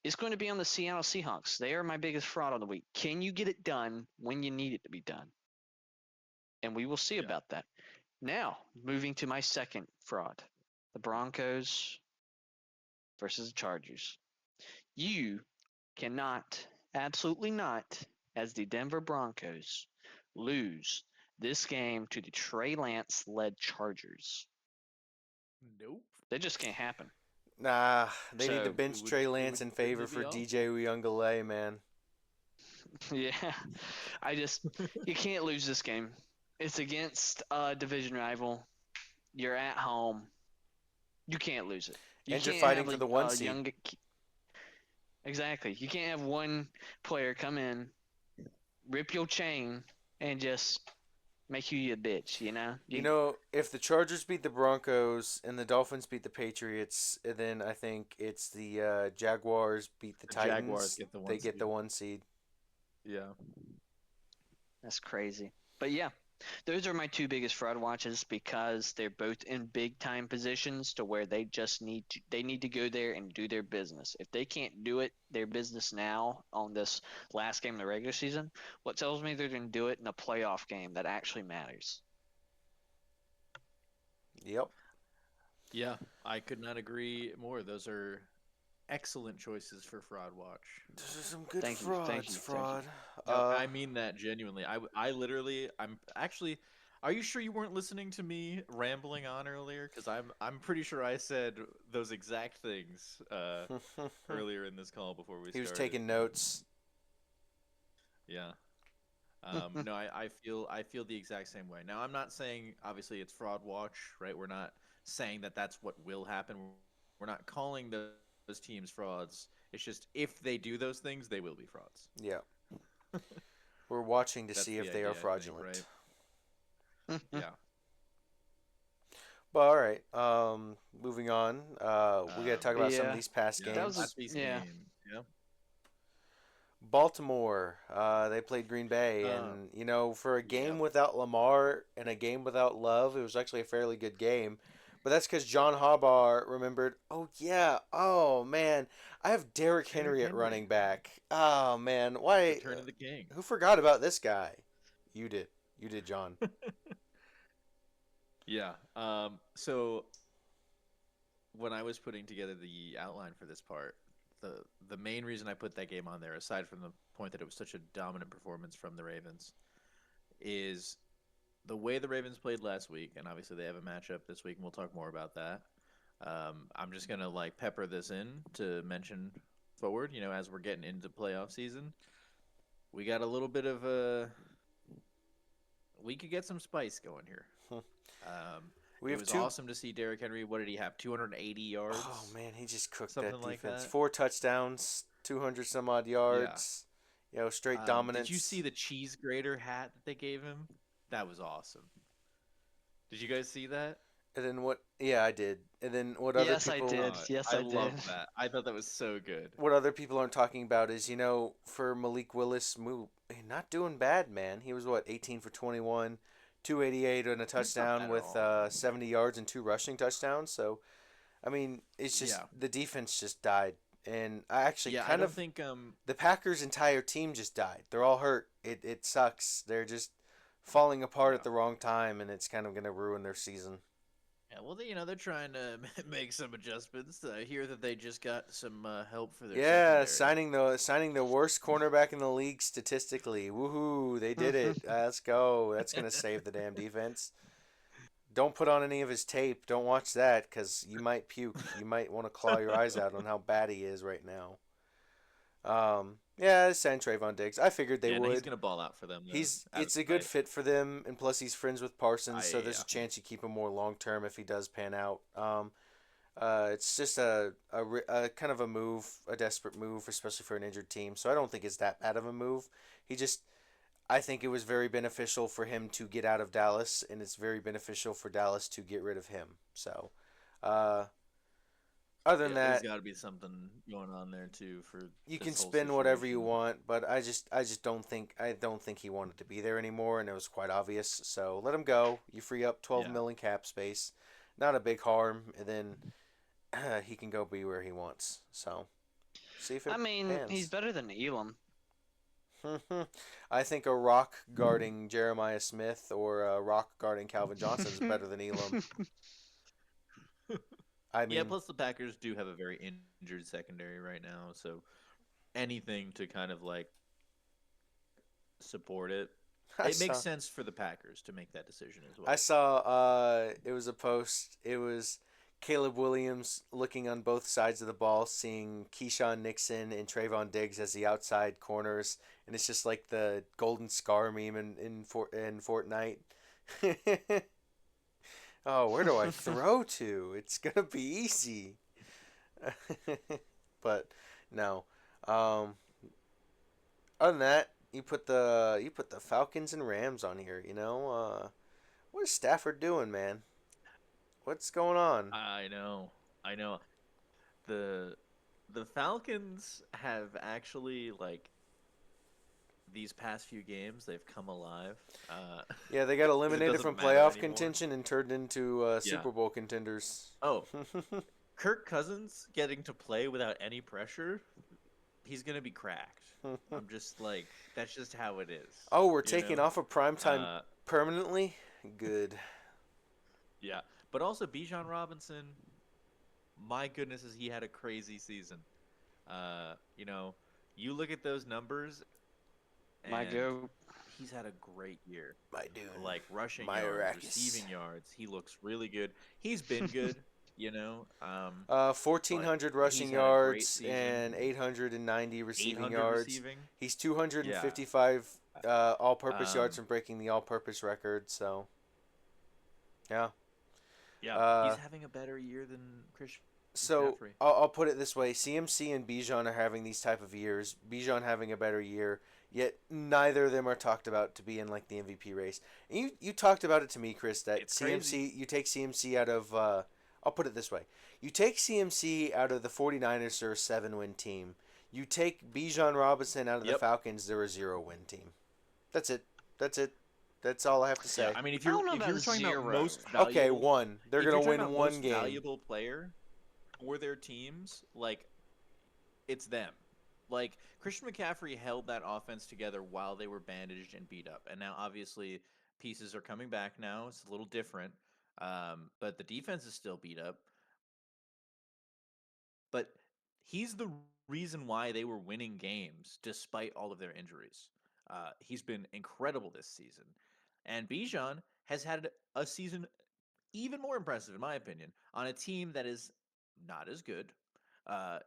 It's going to be on the Seattle Seahawks. They are my biggest fraud of the week. Can you get it done when you need it to be done? And we will see Yeah. about that. Now, moving to my second fraud, the Broncos versus the Chargers. You cannot, absolutely not, as the Denver Broncos, lose this game to the Trey Lance led Chargers. Nope. That just can't happen. Nah, they need to So, bench Trey Lance in Wouldn't favor it be for all? DJ Uyunglele, man. yeah, you can't lose this game. It's against a division rival. You're at home. You can't lose it. You And you're can't fighting have for a, the one a seed. young. Exactly. You can't have one player come in, rip your chain, and just make you a bitch. You know. You know, if the Chargers beat the Broncos and the Dolphins beat the Patriots, then I think it's the Jaguars beat the The Jaguars Titans. get the They one get the seed. one seed. Yeah. That's crazy. But yeah, those are my two biggest fraud watches because they're both in big time positions to where they need to go there and do their business. If they can't do it their business now on this last game of the regular season, what tells me they're going to do it in a playoff game that actually matters. Yep. Yeah. I could not agree more. Those are excellent choices for Fraud Watch. Those are some good Thank you, thank frauds, you, thank you. fraud. No, I mean that genuinely. I literally, I'm actually. Are you sure you weren't listening to me rambling on earlier? Because I'm pretty sure I said those exact things earlier in this call before we He was started. taking notes. Yeah. No, I feel the exact same way. Now I'm not saying obviously it's Fraud Watch, right? We're not saying that that's what will happen. We're not calling those teams frauds. It's just if they do those things, they will be frauds. Yeah. We're watching to That's see the if they are idea, I think, fraudulent. right? Yeah. But all right. Moving on. We got to talk about some of Yeah, these past Yeah. that was a games. Last week's yeah. game. Yeah. Baltimore. They played Green Bay, Uh, and for a game yep. without Lamar and a game without Love, it was actually a fairly good game. But that's because John Harbaugh remembered. Oh yeah. Oh man, I have Derrick Derrick Henry at Henry, running back. Oh man, why? Return of the King. Who forgot about this guy? You did. You did, John. Yeah. So when I was putting together the outline for this part, the main reason I put that game on there, aside from the point that it was such a dominant performance from the Ravens, is the way the Ravens played last week, and obviously they have a matchup this week, and we'll talk more about that. I'm just gonna like pepper this in to mention forward. As we're getting into playoff season, we got a little bit of a we could get some spice going here. Um, We it have was two. awesome to see Derrick Henry. What did he have? 280 Oh yards, man, he just cooked something that like defense. that. 4 touchdowns, 200 some odd Yeah. yards. Straight Did you see dominance. the cheese grater hat that they gave him? That was awesome. Did you guys see that? And then what? Yeah, I did. And then what other Yes, I people did. Yes, I I did. love that. I thought that was so good. what other people aren't talking about is for Malik Willis, not doing bad, man. He was what 18 for 21, 288 and a That's not touchdown bad at with all. 70 yards and two rushing touchdowns. So I mean, it's just Yeah. the defense just died, and I actually Yeah, I kind don't of think the Packers' entire team just died. They're all hurt. It sucks. They're just falling apart at yeah. the wrong time, and it's kind of gonna ruin their season. Yeah, well, they're trying to make some adjustments. I hear that they just got some help for their Yeah, secondary. signing the worst cornerback in the league statistically. Woohoo! They did it. Let's go. That's gonna save the damn defense. Don't put on any of his tape. Don't watch that because you might puke. You might want to claw your eyes out on how bad he is right now. Yeah, send Trayvon Diggs. I figured they Yeah, no, he's would. gonna ball out for them though, He's out of it's a good spite. fit for them, and plus he's friends with Parsons, so there's Yeah. a chance you keep him more long term if he does pan out. It's just a kind of a move, a desperate move, especially for an injured team. So I don't think it's that bad of a move. He just, I think it was very beneficial for him to get out of Dallas, and it's very beneficial for Dallas to get rid of him. So, uh, other than Yeah, there's that, got to be something going on there too for you can this whole spin whatever you situation. want, but I just don't think he wanted to be there anymore, and it was quite obvious. So let him go. You free up 12 Yeah. million cap space, not a big harm, and then he can go be where he wants. So see if I it mean, he's pans. better than Elam. I think a rock guarding Jeremiah Smith or a rock guarding Calvin Johnson is better than Elam. I Yeah, mean, plus the Packers do have a very injured secondary right now, so anything to kind of like support it. I It makes saw sense for the Packers to make that decision as I well. saw it was a post. It was Caleb Williams looking on both sides of the ball, seeing Keyshawn Nixon and Trayvon Diggs as the outside corners, and it's just like the golden scar meme in Fortnite. Oh, where do I throw to? It's gonna be easy. But no. Um, other than that, you put the Falcons and Rams on here. What is Stafford doing, man? What's going on? I know. I know. The the Falcons have actually like these past few games they've come alive. Yeah, they got Because it eliminated doesn't from matter playoff anymore. contention and turned into Yeah. Super Bowl contenders. Oh, Kirk Cousins getting to play without any pressure, he's gonna be cracked. I'm just like that's just how it is, Oh, we're you taking know. off of primetime Uh, permanently? Good. yeah, but also Bijan Robinson, my goodness, has he had a crazy season. Uh, you know, you look at those numbers, My and go. he's had a great year. My dude. Like rushing My yards, Arrakis. receiving yards, he looks really good. He's been good, you know. 1,400 But rushing he's had a great yards season. and 890 receiving 800 yards. receiving. He's Yeah. 255 all-purpose yards Um, from breaking the all-purpose record. So yeah. yeah, he's Uh, having a better year than Christian so McCaffrey. I'll put it this way: CMC and Bijan are having these type of years. Bijan having a better year, yet neither of them are talked about to be in like the MVP race. And you talked about it to me, Chris, that It's crazy. CMC you take CMC out of. I'll put it this way: you take CMC out of the 49ers, they're a 7-win team. You take Bijan Robinson out of the Yep. Falcons, they're a 0-win team. That's it. That's it. That's all I have to Yeah, say. I mean, if I you're don't know if you're about talking about zero. most Okay, valuable, one. They're if you're gonna talking win about one most game. valuable player for their teams, like it's them. Like Christian McCaffrey held that offense together while they were bandaged and beat up, and now obviously pieces are coming back. Now it's a little different, but the defense is still beat up. But he's the reason why they were winning games despite all of their injuries. He's been incredible this season. And Bijan has had a season even more impressive, in my opinion, on a team that is not as good. Uh,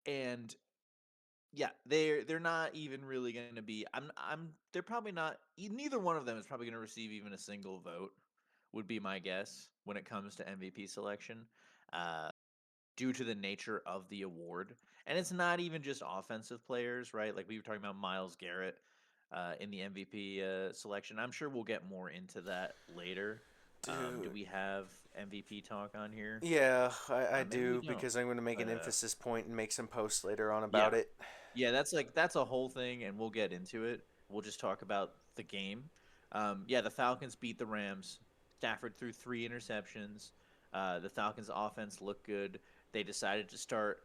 and yeah, they're not even really going to be. They're probably not. Neither one of them is probably going to receive even a single vote. Would be my guess when it comes to MVP selection. Uh, Due to the nature of the award. And it's not even just offensive players, right? Like we were talking about Miles Garrett in the MVP selection. I'm sure we'll get more into that later. Do Dude. we have MVP talk on here? Yeah, I Maybe we do don't. because I'm going to make But an emphasis point and make some posts later on about yeah, it. yeah, that's a whole thing, and we'll get into it. We'll just talk about the game. Yeah, the Falcons beat the Rams. Stafford threw 3 interceptions. The Falcons' offense looked good. They decided to start.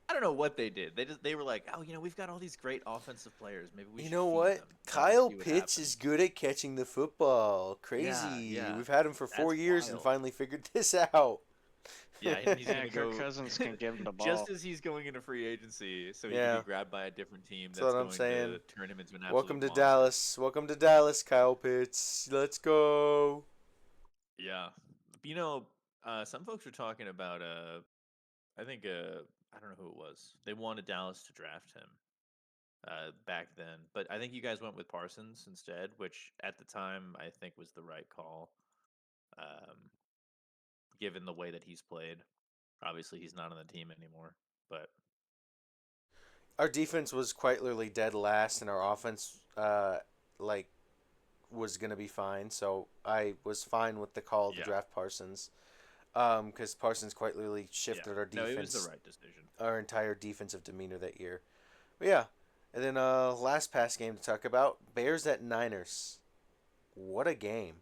I don't know what they did. They were like, oh, we've got all these great offensive players. Maybe we You should know feed what? them and just Kyle see what Pitts is happens. good at catching the football. Yeah, Crazy. yeah, We've had him for four that's years and wild. finally figured this out. Yeah, and he's Yeah, gonna Kirk go Cousins can give him the just ball. as he's going into free agency, so he could be Yeah, grabbed by a different team that's that's what I'm going to saying. turn him into an Welcome absolute to monster. Dallas. Welcome to Dallas, Kyle Pitts. Let's go. Yeah, you know, some folks are talking about. I think I don't know who it was. They wanted Dallas to draft him back then, but I think you guys went with Parsons instead, which at the time I think was the right call, um, given the way that he's played. Obviously, he's not on the team anymore, but Our defense was quite literally dead last, and our offense, like, was gonna be fine. So I was fine with the call to yeah, draft Parsons, because Parsons quite literally yeah, shifted our no, it was the defense, right decision. our entire defensive demeanor that year. But yeah, and then last past game to talk about Bears at Niners. What a game!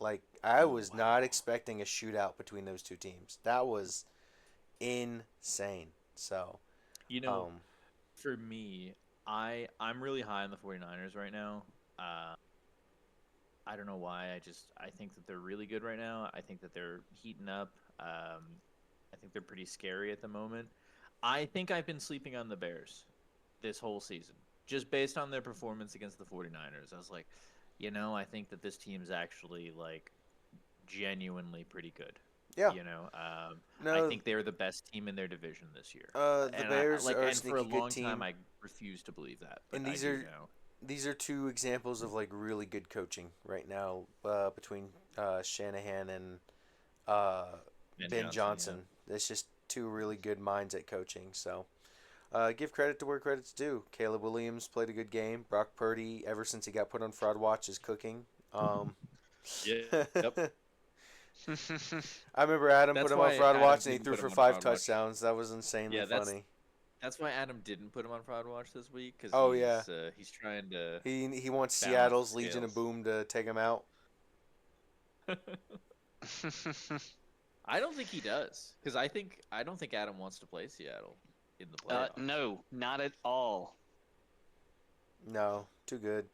Like I Oh was not wow, expecting a shootout between those two teams. That was insane. So, you know, um, for me, I'm really high on the 49ers right now. Uh, I don't know why. I think that they're really good right now. I think that they're heating up. I think they're pretty scary at the moment. I think I've been sleeping on the Bears this whole season, just based on their performance against the 49ers. I was like, I think that this team's actually like genuinely pretty good. yeah, I no, think they're the best team in their division this year, the and Bears like, are a and for a sneaky good long time, team, I refused to believe that, but and I these do are now. these are two examples of like really good coaching right now between Shanahan and uh, Ben Ben Johnson, yeah. Johnson. It's just two really good minds at coaching. So give credit to where credit's due. Caleb Williams played a good game. Brock Purdy, ever since he got put on fraud watch, is cooking. Yep. I remember Adam put That's him on why fraud Adam watch and he didn't threw put for him on five fraud watch. touchdowns. That was insanely Yeah, funny. that's why Adam didn't put him on fraud watch this week because Oh yeah, he's trying to he wants balance the Seattle's Legion of scales. Boom to take him out. I don't think he does because I don't think Adam wants to play Seattle in the playoffs. No, not at all. No, too good.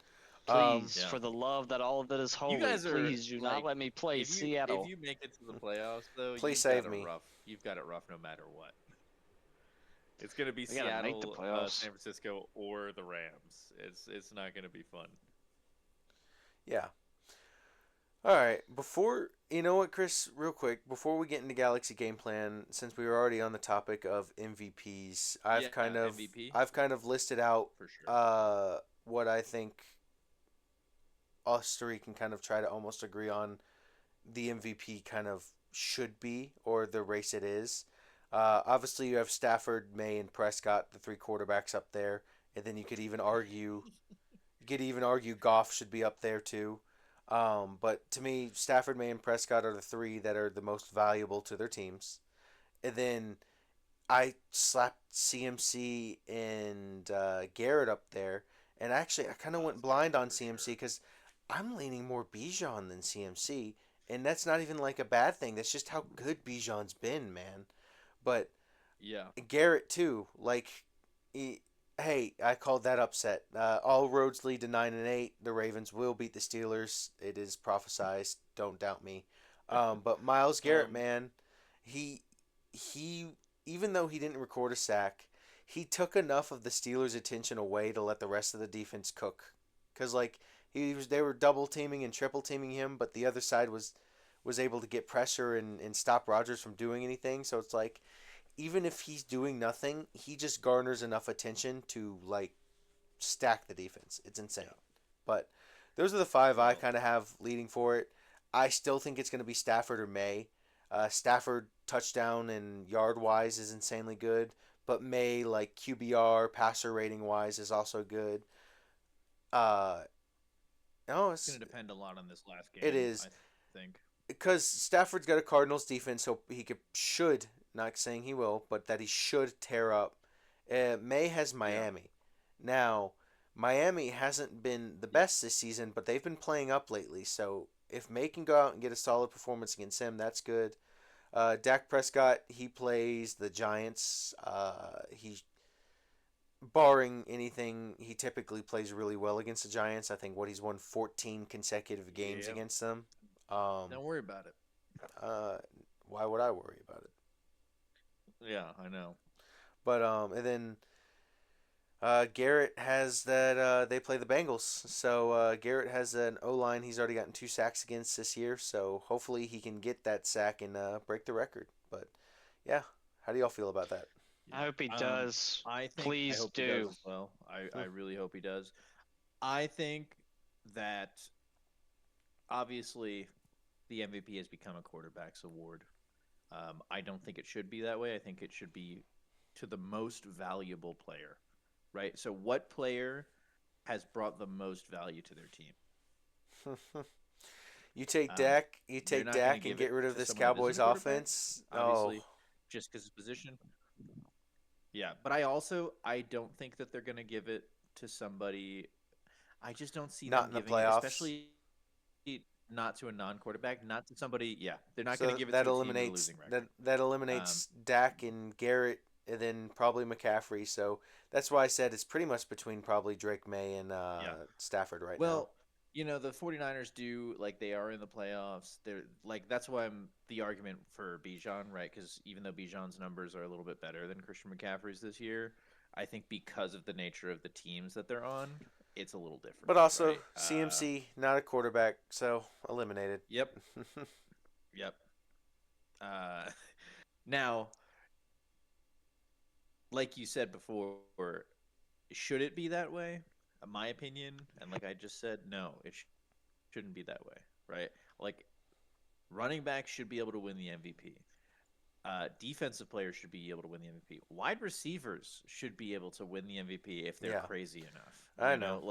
Um, Please, Yeah, for the love that all of it is you holy, guys are please do not like let me play if Seattle. you make it to the playoffs though, Please save me. you've got it rough no matter what. It's gonna be We gotta make the Seattle, playoffs. San Francisco, or the Rams. It's not gonna be fun. Yeah. All right. Before you know what, Chris, real quick, before we get into Galaxy game plan, since we were already on the topic of MVPs, Yeah, MVP I've kind of listed out for sure. what I think us three can kind of try to almost agree on the MVP kind of should be or the race it is. Obviously, you have Stafford, May, and Prescott, the three quarterbacks up there, and then you could even argue Goff should be up there too. But to me, Stafford, May, and Prescott are the three that are the most valuable to their teams. And then I slapped CMC and Garrett up there. And actually, I kind of went blind Stafford on for CMC sure. because I'm leaning more Bijan than CMC. And that's not even like a bad thing. That's just how good Bijan's been, man. But Yeah. Garrett too. Like, he, hey, I called that upset. All roads lead to 9-8. The Ravens will beat the Steelers. It is prophesized. Don't doubt me. But Miles Garrett, Um. man, he even though he didn't record a sack, he took enough of the Steelers' attention away to let the rest of the defense cook. Cause like they were double teaming and triple teaming him, but the other side was able to get pressure and stop Rodgers from doing anything. So it's like even if he's doing nothing, he just garners enough attention to like stack the defense. It's insane. Yeah. But those are the five I Well, kind of have leading for it. I still think it's going to be Stafford or May. Stafford touchdown and yard wise is insanely good, but May like QBR passer rating wise is also good. Uh, no, it's going to depend a lot on this last it game, is I think. because Stafford's got a Cardinals defense, so he should, not saying he will, but that he should tear up. May has Yeah. Miami. Now, Miami hasn't been the Yeah. best this season, but they've been playing up lately. So if May can go out and get a solid performance against him, that's good. Dak Prescott, he plays the Giants. He, barring anything, he typically plays really well against the Giants. I think he's won 14 consecutive games Yep. against them. Um, Don't worry about it. uh, why would I worry about it? Yeah, I know. But and then Garrett has that they play the Bengals. So Garrett has an O line he's already gotten 2 sacks against this year. So hopefully he can get that sack and break the record. But yeah, how do y'all feel about that? I Yeah. hope he does. I Please hope he does do. as well. Hmm. I really hope he does. I think that obviously the MVP has become a quarterback's award. I don't think it should be that way. I think it should be to the most valuable player, right? So, what player has brought the most value to their team? You take Um, Dak, you they're take not going to Dak and give get it rid of to this someone that isn't Cowboys a quarterback, offense. Oh, obviously, just because of position. Yeah, but I don't think that they're going to give it to somebody. I just don't see not them in the giving it, playoffs. especially not to a non-quarterback, not to somebody. Yeah, they're not going to So give it that to a team with a eliminates losing record. that Um, eliminates Dak and Garrett, and then probably McCaffrey. So that's why I said it's pretty much between probably Drake May and yeah. Stafford right now. Well, the 49ers do like they are in the playoffs. They're like that's why I'm the argument for Bijan, right? Because even though Bijan's numbers are a little bit better than Christian McCaffrey's this year, I think because of the nature of the teams that they're on, it's a little different, But also right? CMC not a quarterback, so eliminated. Yep, yep. Uh, now, like you said before, should it be that way? My opinion, and like I just said, no, shouldn't be that way, right? Like running backs should be able to win the MVP. Defensive players should be able to win the MVP. Wide receivers should be able to win the MVP if they're Yeah, crazy enough. I know.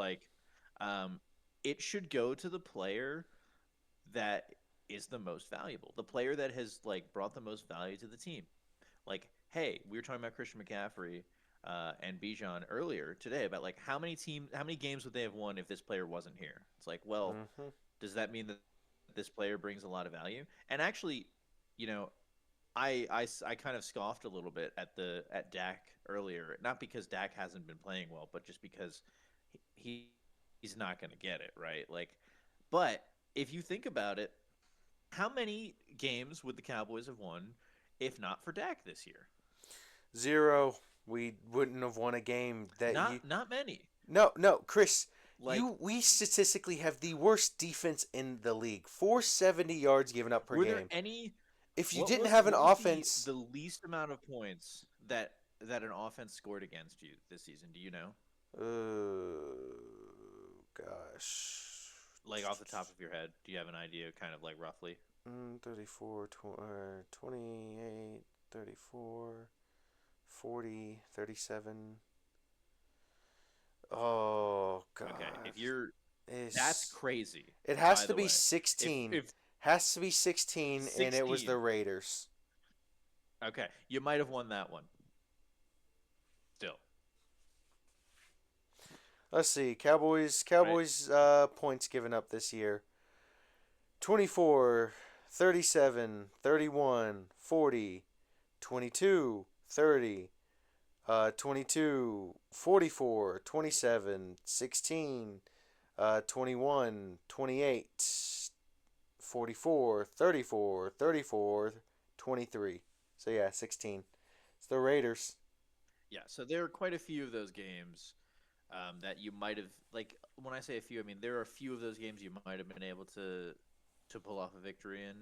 Um, it should go to the player that is the most valuable, the player that has like brought the most value to the team. Like, hey, we were talking about Christian McCaffrey and Bijan earlier today about like how many games would they have won if this player wasn't here? It's like, well, Hmm. does that mean that this player brings a lot of value? And actually, you know, I kind of scoffed a little bit at Dak earlier, not because Dak hasn't been playing well, but just because he's not going to get it right. Like, but if you think about it, how many games would the Cowboys have won if not for Dak this year? 0. We wouldn't have won a game that you. Not many. No, no, Chris. Like, We statistically have the worst defense in the league. 470 yards given up per were there game. any? If you didn't have an What was the offense, least amount of points that an offense scored against you this season? Do you know? gosh, Like off the top of your head, do you have an idea, kind of like roughly? 34, 28, 34, 40, 37. Oh Okay, God, if you're that's it's crazy. it has By to the be way, sixteen. if Has to be 16, and it was the 16, Raiders. okay, you might have won that one. Still, Let's see, Cowboys. right? Cowboys points given up this year: 24, 37, 31, 40, 22, 30, 22, 44, 27, 16, 21, 28, 44, 34, 34, 23. So yeah, 16. It's the Raiders. Yeah, so there are quite a few of those games that you might have like. When I say a few, I mean there are a few of those games you might have been able to pull off a victory in,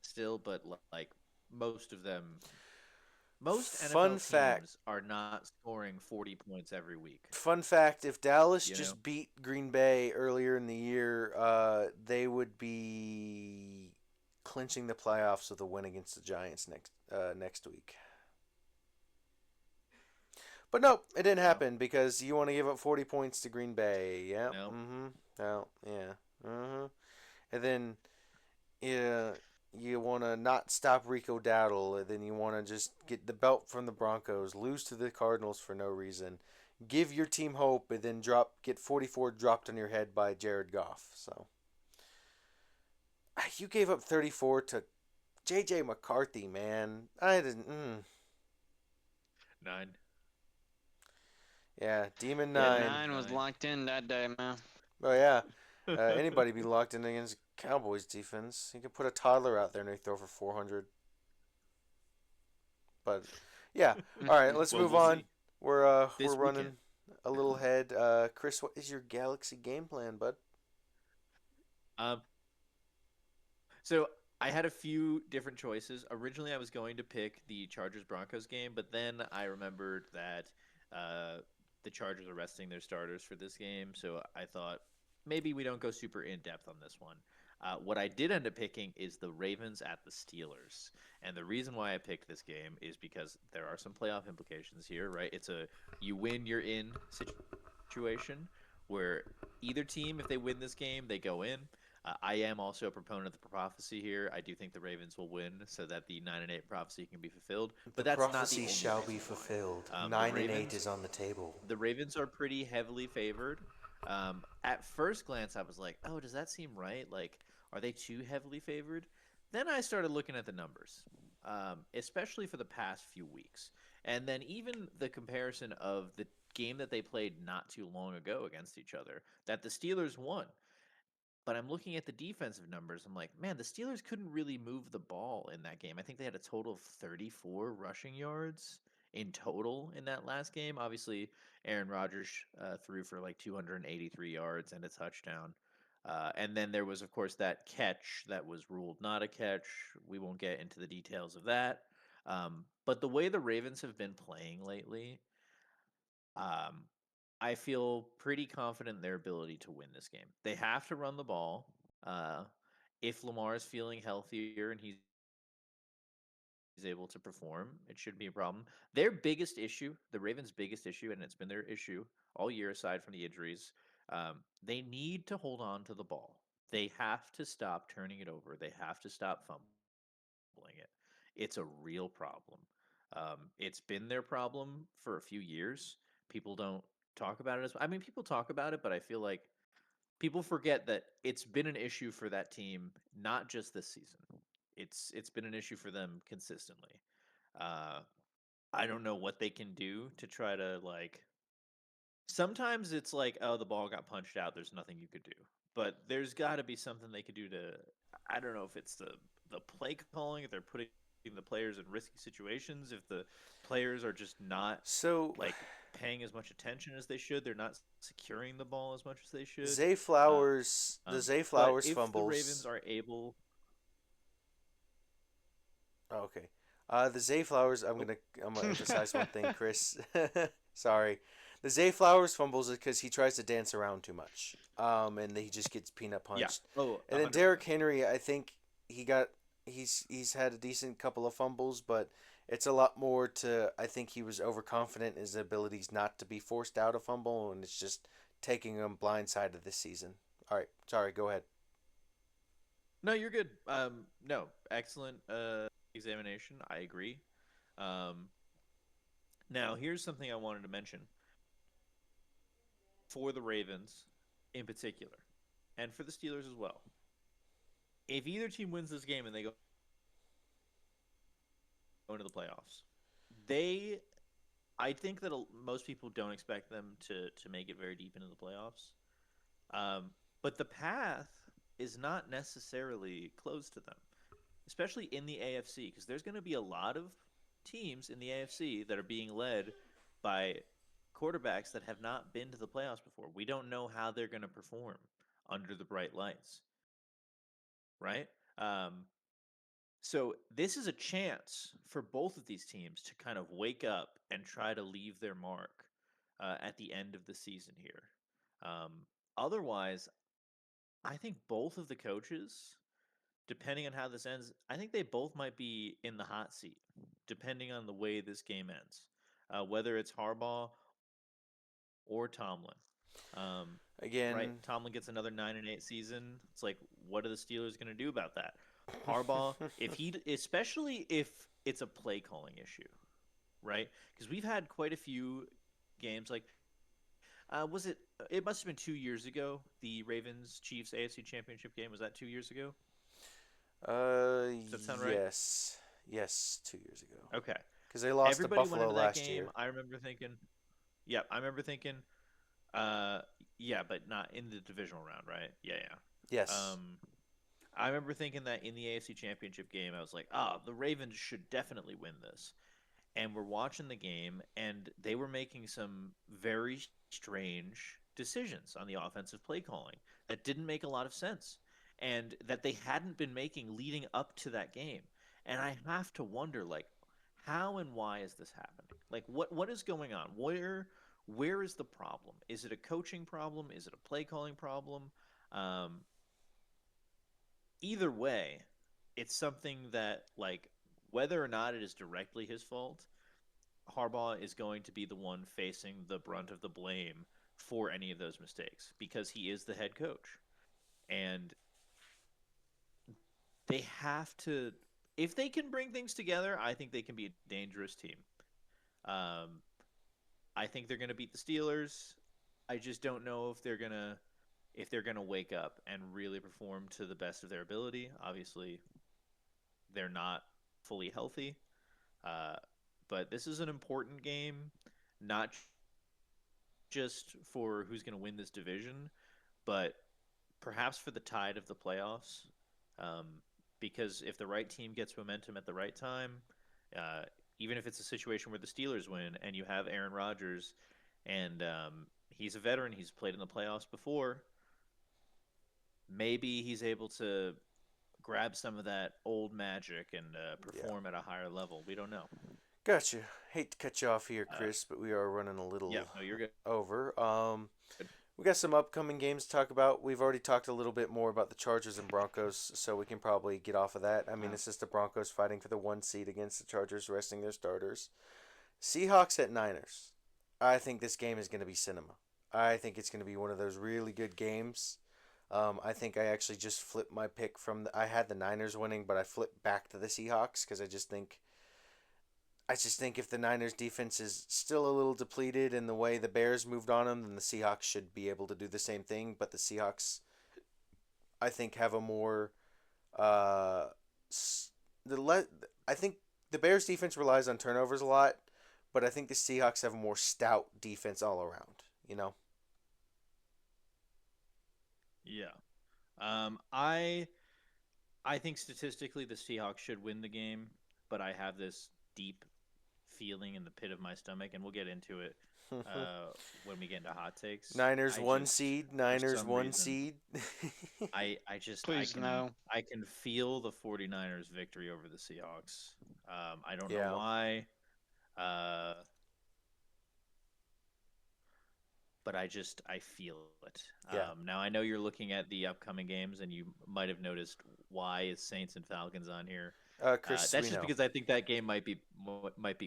still, but like most of them, most NFL Fun fact. teams are not scoring 40 points every week. Fun fact: if Dallas You know, just beat Green Bay earlier in the year, they would be clinching the playoffs with a win against the Giants next week. But no, it didn't no, happen because you want to give up 40 points to Green Bay. Yeah. no. Mm-hmm. No. Yeah. Mm-hmm. And then yeah, you want to not stop Rico Dowdle, and then you want to just get the belt from the Broncos, lose to the Cardinals for no reason, give your team hope, and then get 44 dropped on your head by Jared Goff. So you gave up 34 to J.J. McCarthy, man. I didn't. Nine. Yeah, Demon Yeah, Demon 9. 9 was nine. locked in that day, man. Oh yeah, anybody be locked in against Cowboys defense. You can put a toddler out there and they throw for 400. But yeah, all right, let's Well, move we'll on. see We're this weekend. running a little ahead. Chris, what is your Galaxy game plan, bud? Um, So I had a few different choices. Originally, I was going to pick the Chargers Broncos game, but then I remembered that uh, the Chargers are resting their starters for this game, so I thought maybe we don't go super in depth on this one. What I did end up picking is the Ravens at the Steelers, and the reason why I picked this game is because there are some playoff implications here, right? It's a you win, you're in situation where either team, if they win this game, they go in. I am also a proponent of the prophecy here. I do think the Ravens will win so that the 9-8 prophecy can be fulfilled, The but that's not the prophecy only shall be reason why. fulfilled. The 9-8 Ravens, is on the table. the Ravens are pretty heavily favored. At first glance, I was like, "Oh, does that seem right? Like, are they too heavily favored?" Then I started looking at the numbers, especially for the past few weeks, and then even the comparison of the game that they played not too long ago against each other, that the Steelers won. But I'm looking at the defensive numbers. I'm like, man, the Steelers couldn't really move the ball in that game. I think they had a total of 34 rushing yards in total in that last game. Obviously, Aaron Rodgers threw for like 283 yards and a touchdown. And then there was, of course, that catch that was ruled not a catch. We won't get into the details of that. But the way the Ravens have been playing lately, um, I feel pretty confident in their ability to win this game. They have to run the ball. Uh, if Lamar is feeling healthier and he's able to perform, it shouldn't be a problem. Their biggest issue, the Ravens' biggest issue, and it's been their issue all year aside from the injuries, they need to hold on to the ball. They have to stop turning it over. They have to stop fumbling it. It's a real problem. It's been their problem for a few years. People don't talk about it as I mean, people talk about it, but I feel like people forget that it's been an issue for that team not just this season. It's been an issue for them consistently. Uh, I don't know what they can do to try to like. Sometimes it's like, oh, the ball got punched out. There's nothing you could do. But there's got to be something they could do to. I don't know if it's the play calling, if they're putting the players in risky situations, if the players are just not So, like paying as much attention as they should. They're not securing the ball as much as they should. The Zay But Flowers if the Ravens fumbles. are able, Oh, okay. The Zay Flowers. oh, I'm gonna emphasize one thing, Chris. Sorry. The Zay Flowers fumbles is because he tries to dance around too much. And he just gets peanut yeah, punched. oh, And then 100%. Derrick Henry, I think he got he's had a decent couple of fumbles, but it's a lot more to. I think he was overconfident in his abilities not to be forced out a fumble, and it's just taking him blindsided this season. All right, sorry. Go ahead. No, you're good. No, excellent examination. I agree. Um, now here's something I wanted to mention for the Ravens in particular, and for the Steelers as well. If either team wins this game and they go into the playoffs, they, I think that most people don't expect them to make it very deep into the playoffs. But the path is not necessarily closed to them, especially in the AFC, because there's going to be a lot of teams in the AFC that are being led by quarterbacks that have not been to the playoffs before. We don't know how they're going to perform under the bright lights, right? Um, so this is a chance for both of these teams to kind of wake up and try to leave their mark at the end of the season here. Otherwise, I think both of the coaches, depending on how this ends, I think they both might be in the hot seat, depending on the way this game ends. Whether it's Harbaugh or Tomlin. Right? Again, Tomlin gets another 9-8 season. It's like, what are the Steelers going to do about that? Harbaugh, especially if it's a play calling issue, right? Because we've had quite a few games. Like, was it? It must have been 2 years ago. The Ravens Chiefs AFC Championship game, was that 2 years ago? Does that sound right? yes, yes, 2 years ago, Okay. because they lost to Everybody went Buffalo into that last game. year. I remember thinking, yeah, I remember thinking, uh, yeah, but not in the divisional round, right? Yeah, yeah. Yes, I remember thinking that in the AFC Championship game, I was like, oh, the Ravens should definitely win this. And we're watching the game, and they were making some very strange decisions on the offensive play calling that didn't make a lot of sense and that they hadn't been making leading up to that game. And I have to wonder, like, how and why is this happening? Like, what is going on? Where is the problem? Is it a coaching problem? Is it a play calling problem? Um, Either way, it's something that, like, whether or not it is directly his fault, Harbaugh is going to be the one facing the brunt of the blame for any of those mistakes because he is the head coach. And they have to, if they can bring things together, I think they can be a dangerous team. Um, I think they're going to beat the Steelers. I just don't know if they're gonna wake up and really perform to the best of their ability. Obviously, they're not fully healthy. Uh, but this is an important game, not just for who's going to win this division, but perhaps for the tide of the playoffs. Um, because if the right team gets momentum at the right time, uh, even if it's a situation where the Steelers win and you have Aaron Rodgers and he's a veteran, he's played in the playoffs before, maybe he's able to grab some of that old magic and yeah. perform at a higher level. We don't know. Gotcha. Hate to cut you off here, Uh, Chris, but we are running a yeah, little no, you're good. over. We got some upcoming games to talk about. We've already talked a little bit more about the Chargers and Broncos, so we can probably get off of that. I mean, it's just the Broncos fighting for the 1 seed against the Chargers, resting their starters. Seahawks at Niners. I think this game is going to be cinema. I think it's going to be one of those really good games. I think I actually just flipped my pick from I had the Niners winning, but I flipped back to the Seahawks because I just think if the Niners defense is still a little depleted in the way the Bears moved on them, then the Seahawks should be able to do the same thing. But the Seahawks, I think, have a more uh, I think the Bears defense relies on turnovers a lot, but I think the Seahawks have a more stout defense all around. You know. Yeah. I think statistically the Seahawks should win the game, but I have this deep feeling in the pit of my stomach, and we'll get into it uh, when we get into hot takes. Niners I one just, seed. for Niners some one reason, seed. I Please can no. I can feel the 49ers victory over the Seahawks. I don't know Yeah. why, uh, but I feel it. Yeah. Now I know you're looking at the upcoming games, and you might have noticed why is Saints and Falcons on here. Chris, That's we just know. because I think that game might be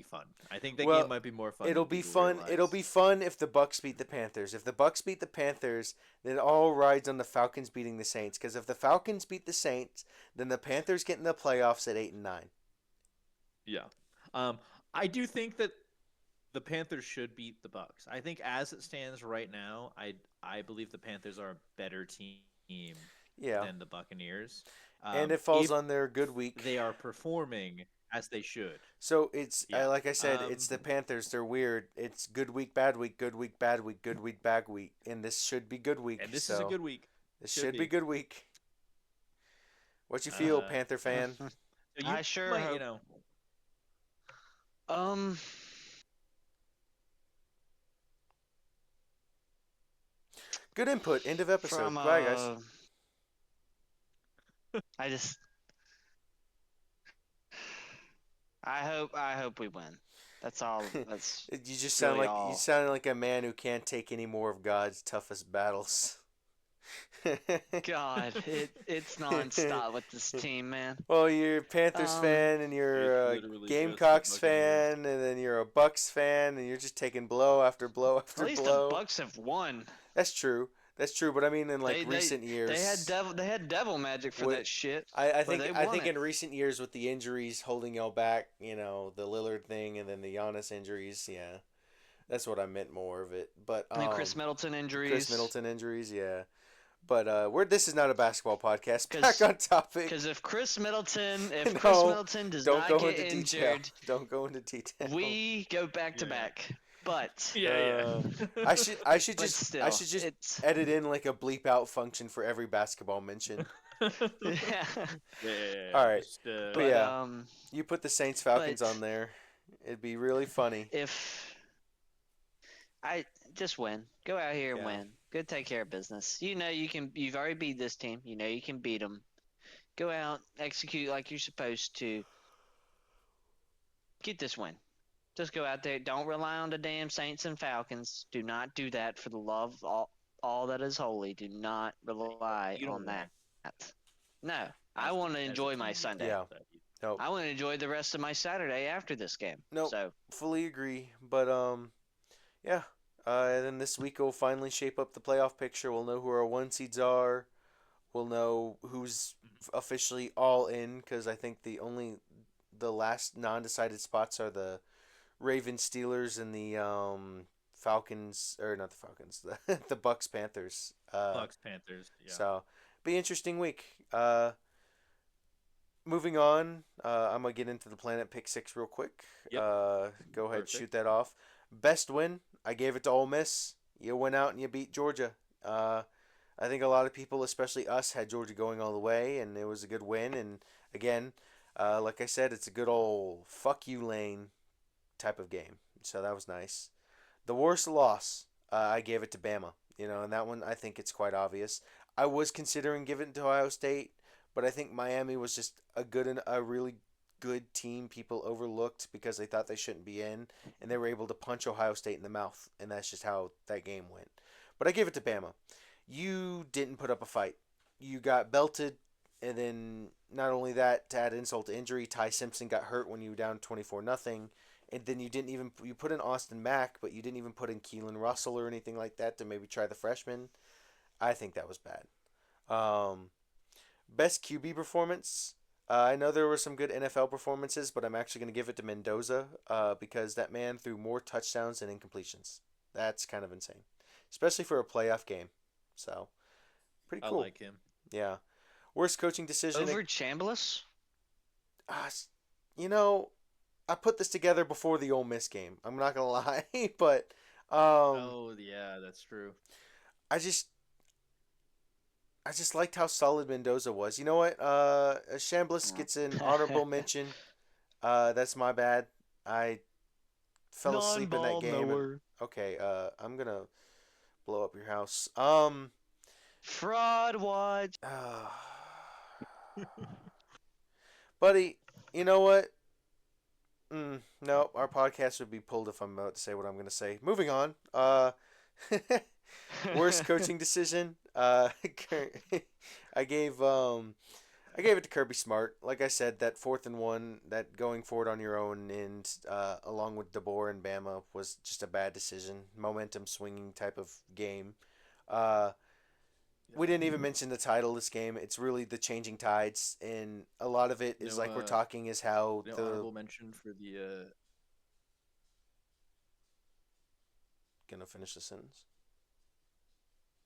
fun. I think that game Well, might be more fun it'll than be people fun. It'll realize. be fun if the Bucks beat the Panthers. If the Bucks beat the Panthers, then it all rides on the Falcons beating the Saints. Because if the Falcons beat the Saints, then the Panthers get in the playoffs at 8 and 9. Yeah. Um, I do think that the Panthers should beat the Bucks. I think as it stands right now, I believe the Panthers are a better team Yeah, than the Buccaneers. and it falls If on their good week. they are performing as they should. So it's Yeah. like I said, it's Um, the Panthers. They're weird. It's good week, bad week, good week, bad week, good week, bad week, and this should be good week. and this is a So good week. this Should should be be. good week. What you feel, Uh, Panther fan? so you I sure might, hope. Um, Good input. End of episode. From Bye, guys. I just I hope we win. That's all. That's You just sound really like you all. sound like a man who can't take any more of God's toughest battles. God, it's nonstop with this team, man. Well, you're a Panthers Um, fan, and It's you're a literally just the Gamecocks Buccaneers. fan, and then you're a Bucks fan, and you're just taking blow after blow at after least the blow. Bucks have won. That's true. That's true. But I mean, in like They they recent they had years, devil magic for with that shit, I but think they I won think it. in recent years with the injuries holding y'all back, the Lillard thing, and then the Giannis injuries, yeah, that's what I meant more of it. But And Chris Middleton Chris injuries. Middleton injuries, yeah. But we're this is not a basketball podcast. Back Because on topic. because if Chris No, Middleton does don't not go get into detail. injured, Don't go into detail. we go back to Yeah. back. But Yeah, Uh, yeah. but I still, should just it's edit in like a bleep out function for every basketball mention. yeah. All Yeah. right, Just but But yeah, you put the Saints Falcons but on there, it'd be really funny. if I just win, go out here and Yeah. win. Go take care of business. You know you can. You've already beat this team. You know you can beat them. Go out, execute like you're supposed to. Get this win. Just go out there. Don't rely on the damn Saints and Falcons. Do not do that for the love of all that is holy. Do not rely you on don't want that. No, I want to as a enjoy team my you don't Sunday. Yeah. want that. Nope. I want to enjoy the rest of my Saturday after this game. Nope. So Fully agree. But yeah. And then this week will finally shape up the playoff picture. We'll know who our one seeds are. We'll know who's officially all in because I think the last non-decided spots are the Ravens, Steelers, and the Falcons, or not the Falcons, the Bucks, Panthers. Bucks, Panthers. Yeah. So be interesting week. Moving on, I'm gonna get into the Planet Pick Six real quick. Yep. Go ahead, Perfect. shoot that off. Best win, I gave it to Ole Miss. You went out and you beat Georgia. I think a lot of people, especially us, had Georgia going all the way, and it was a good win. And again, like I said, it's a good old fuck you lane type of game. So that was nice. The worst loss, I gave it to Bama. And that one I think it's quite obvious. I was considering giving it to Ohio State, but I think Miami was just a really good team people overlooked because they thought they shouldn't be in, and they were able to punch Ohio State in the mouth, and that's just how that game went. But I gave it to Bama. You didn't put up a fight. You got belted, and then not only that, to add insult to injury, Ty Simpson got hurt when you were down 24-0. And then you put in Austin Mack, but you didn't even put in Keelan Russell or anything like that to maybe try the freshman. I think that was bad. Best QB performance. I know there were some good NFL performances, but I'm actually going to give it to Mendoza because that man threw more touchdowns than incompletions. That's kind of insane, especially for a playoff game. So, pretty I cool. like him. Yeah. Worst coaching decision. over Chambliss. Uh, you know, I put this together before the Ole Miss game. I'm not gonna lie, but Oh yeah, that's true. I just I just liked how solid Mendoza was. You know what? Chambliss gets an honorable mention. That's my bad. I fell asleep in that Non-ball game. knower. Okay. I'm gonna blow up your house. Fraud watch. Buddy, you know what? No, our podcast would be pulled if I'm about to say what I'm going to say. Moving on. Worst coaching decision. I gave I gave it to Kirby Smart. Like I said, that 4th and 1, that going forward on your own end, along with DeBoer and Bama, was just a bad decision. Momentum swinging type of game. We didn't even mention the title of this game. It's really the changing tides, and a lot of it is like we're talking is how No the honorable mention for the. Gonna finish the sentence.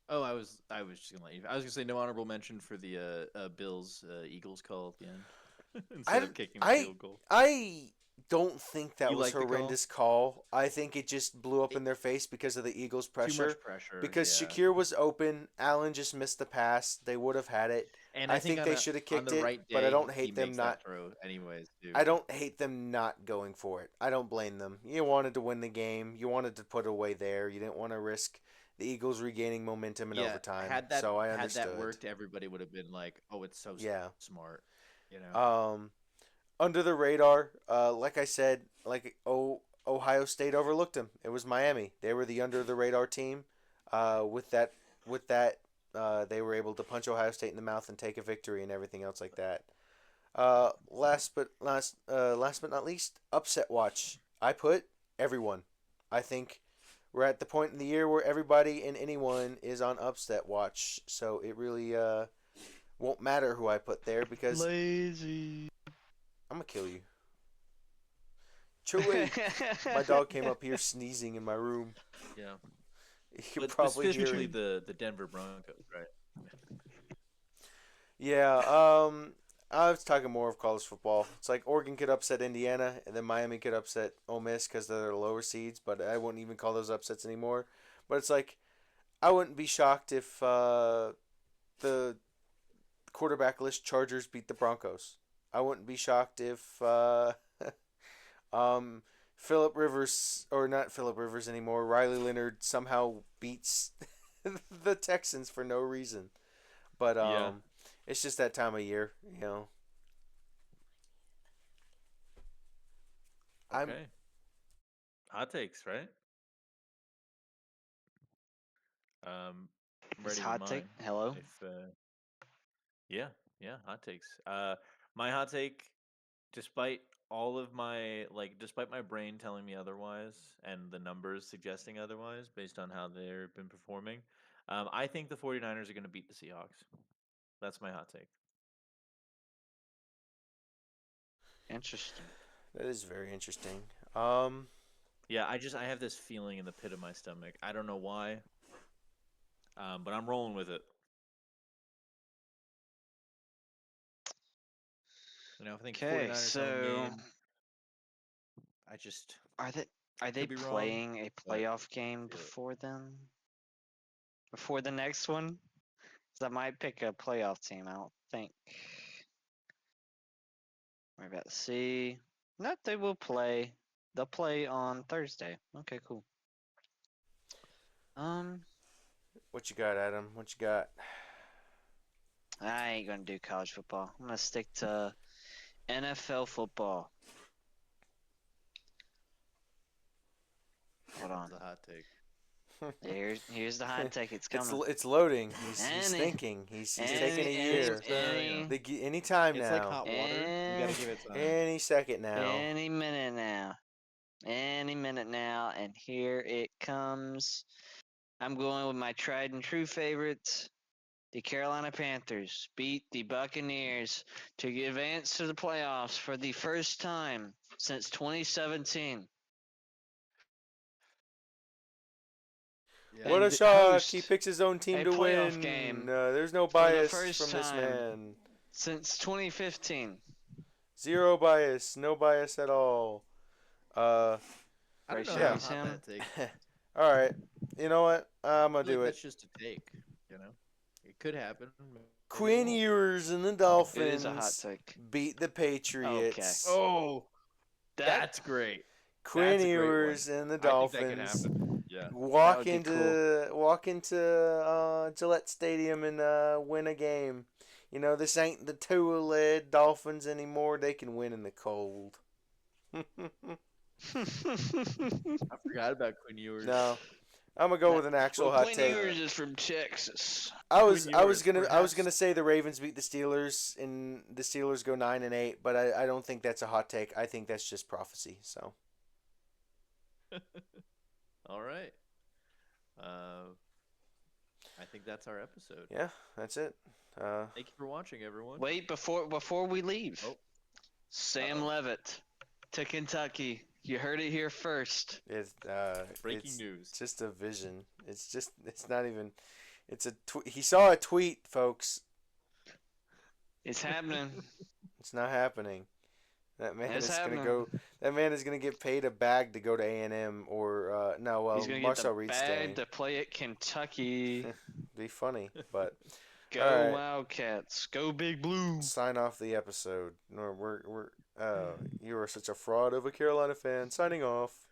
Oh, I was just gonna let you. I was gonna say no honorable mention for the Bills Eagles call at the end instead of kicking the field goal. I don't think that You was like the call? horrendous call. I think it just blew up in their face because of the Eagles' Too pressure. much pressure. Because yeah. Shakir was open, Allen just missed the pass. They would have had it. And I think they should have kicked it, right but I day, don't he hate them makes not. that throw anyways, dude. I don't hate them not going for it. I don't blame them. You wanted to win the game. You wanted to put it away there. You didn't want to risk the Eagles regaining momentum in Yeah, overtime. So I had that understood. worked, everybody would have been like, "Oh, it's so Yeah. smart," you know. Um, Under the radar, like I said, Ohio State overlooked them. It was Miami. They were the under the radar team. With that, they were able to punch Ohio State in the mouth and take a victory and everything else like that. Last but not least, upset watch. I put everyone. I think we're at the point in the year where everybody and anyone is on upset watch. So it really won't matter who I put there because Lazy. I'm gonna kill you. Chewy. My dog came up here sneezing in my room. Yeah, You could but probably hear specifically it. the Denver Broncos, right? Yeah. I was talking more of college football. It's like Oregon could upset Indiana, and then Miami could upset Ole Miss because they're the lower seeds. But I wouldn't even call those upsets anymore. But it's like I wouldn't be shocked if the quarterbackless Chargers beat the Broncos. I wouldn't be shocked if um, Philip Rivers, or not Philip Rivers anymore, Riley Leonard somehow beats the Texans for no reason. But Yeah. it's just that time of year, you know. I'm Okay. Hot takes, right? I'm It's ready with hot take. mine. Hello. If Yeah, yeah, hot takes. My hot take, despite all of my despite my brain telling me otherwise and the numbers suggesting otherwise based on how they've been performing, I think the 49ers are going to beat the Seahawks. That's my hot take. Interesting. That is very interesting. Um, Yeah, I have this feeling in the pit of my stomach. I don't know why, but I'm rolling with it. I think Okay, 49ers home so game. I just are they are they could be wrong, playing a but playoff game feel it. before then? Before the next one? 'Cause I might pick a playoff team. I don't think. We're about to see. No, they will play. They'll play on Thursday. Okay, cool. Um, what you got, Adam? What you got? I ain't gonna do college football. I'm gonna stick to NFL football. Hold on. It's a hot take. Here's the hot take. It's it's coming. it's loading. He's Any, thinking. He's taking any, a any, year. Just any, Any time it's like now. hot water. You got eh, to give it time. Any second now. any minute now. Any minute now. And here it comes. I'm going with my tried and true favorites. The Carolina Panthers beat the Buccaneers to advance to the playoffs for the first time since 2017. Yeah. What a And shock! He host picks his own team a to playoff win. game There's no for the bias first from this time man. since 2015. Zero bias. No bias at all. Uh, I don't Bryce know Young how yeah. is hot him. that take. All right. You know what? I'm I gonna feel like do it. that's just a take. You know, it could happen. Maybe it Quinn won't. Ewers and the It is a hot Dolphins take. beat the Okay. Patriots. Oh, That that's great. Quinn That's a great one. Ewers and the I think that could Dolphins happen. Yeah. that would be cool. walk into Gillette Stadium and win a game. You know, this ain't the Tua-led Dolphins anymore. They can win in the cold. I forgot about Quinn Ewers. No, I'm gonna go with an well, actual hot Quinn take. Ewers is from Texas. Quinn Ewers, I was perhaps. gonna say the Ravens beat the Steelers and the Steelers go 9-8, but I don't think that's a hot take. I think that's just prophecy. So All right. Uh, I think that's our episode. yeah, that's it. Thank you for watching, everyone. Wait, before we leave, Oh, Sam uh-oh. Levitt to Kentucky. You heard it here first. Breaking It's news. just a vision. It's not even. It's a he saw a tweet, folks. It's happening. It's not happening. That man It's is gonna happening. go. That man is gonna get paid a bag to go to A&M or no. He's Well, gonna get the Marcel Reed's bag staying. to play at Kentucky. Be funny, but all Go right. Wildcats. Go Big Blue. Sign off the episode. No, we're you are such a fraud of a Carolina fan. Signing off.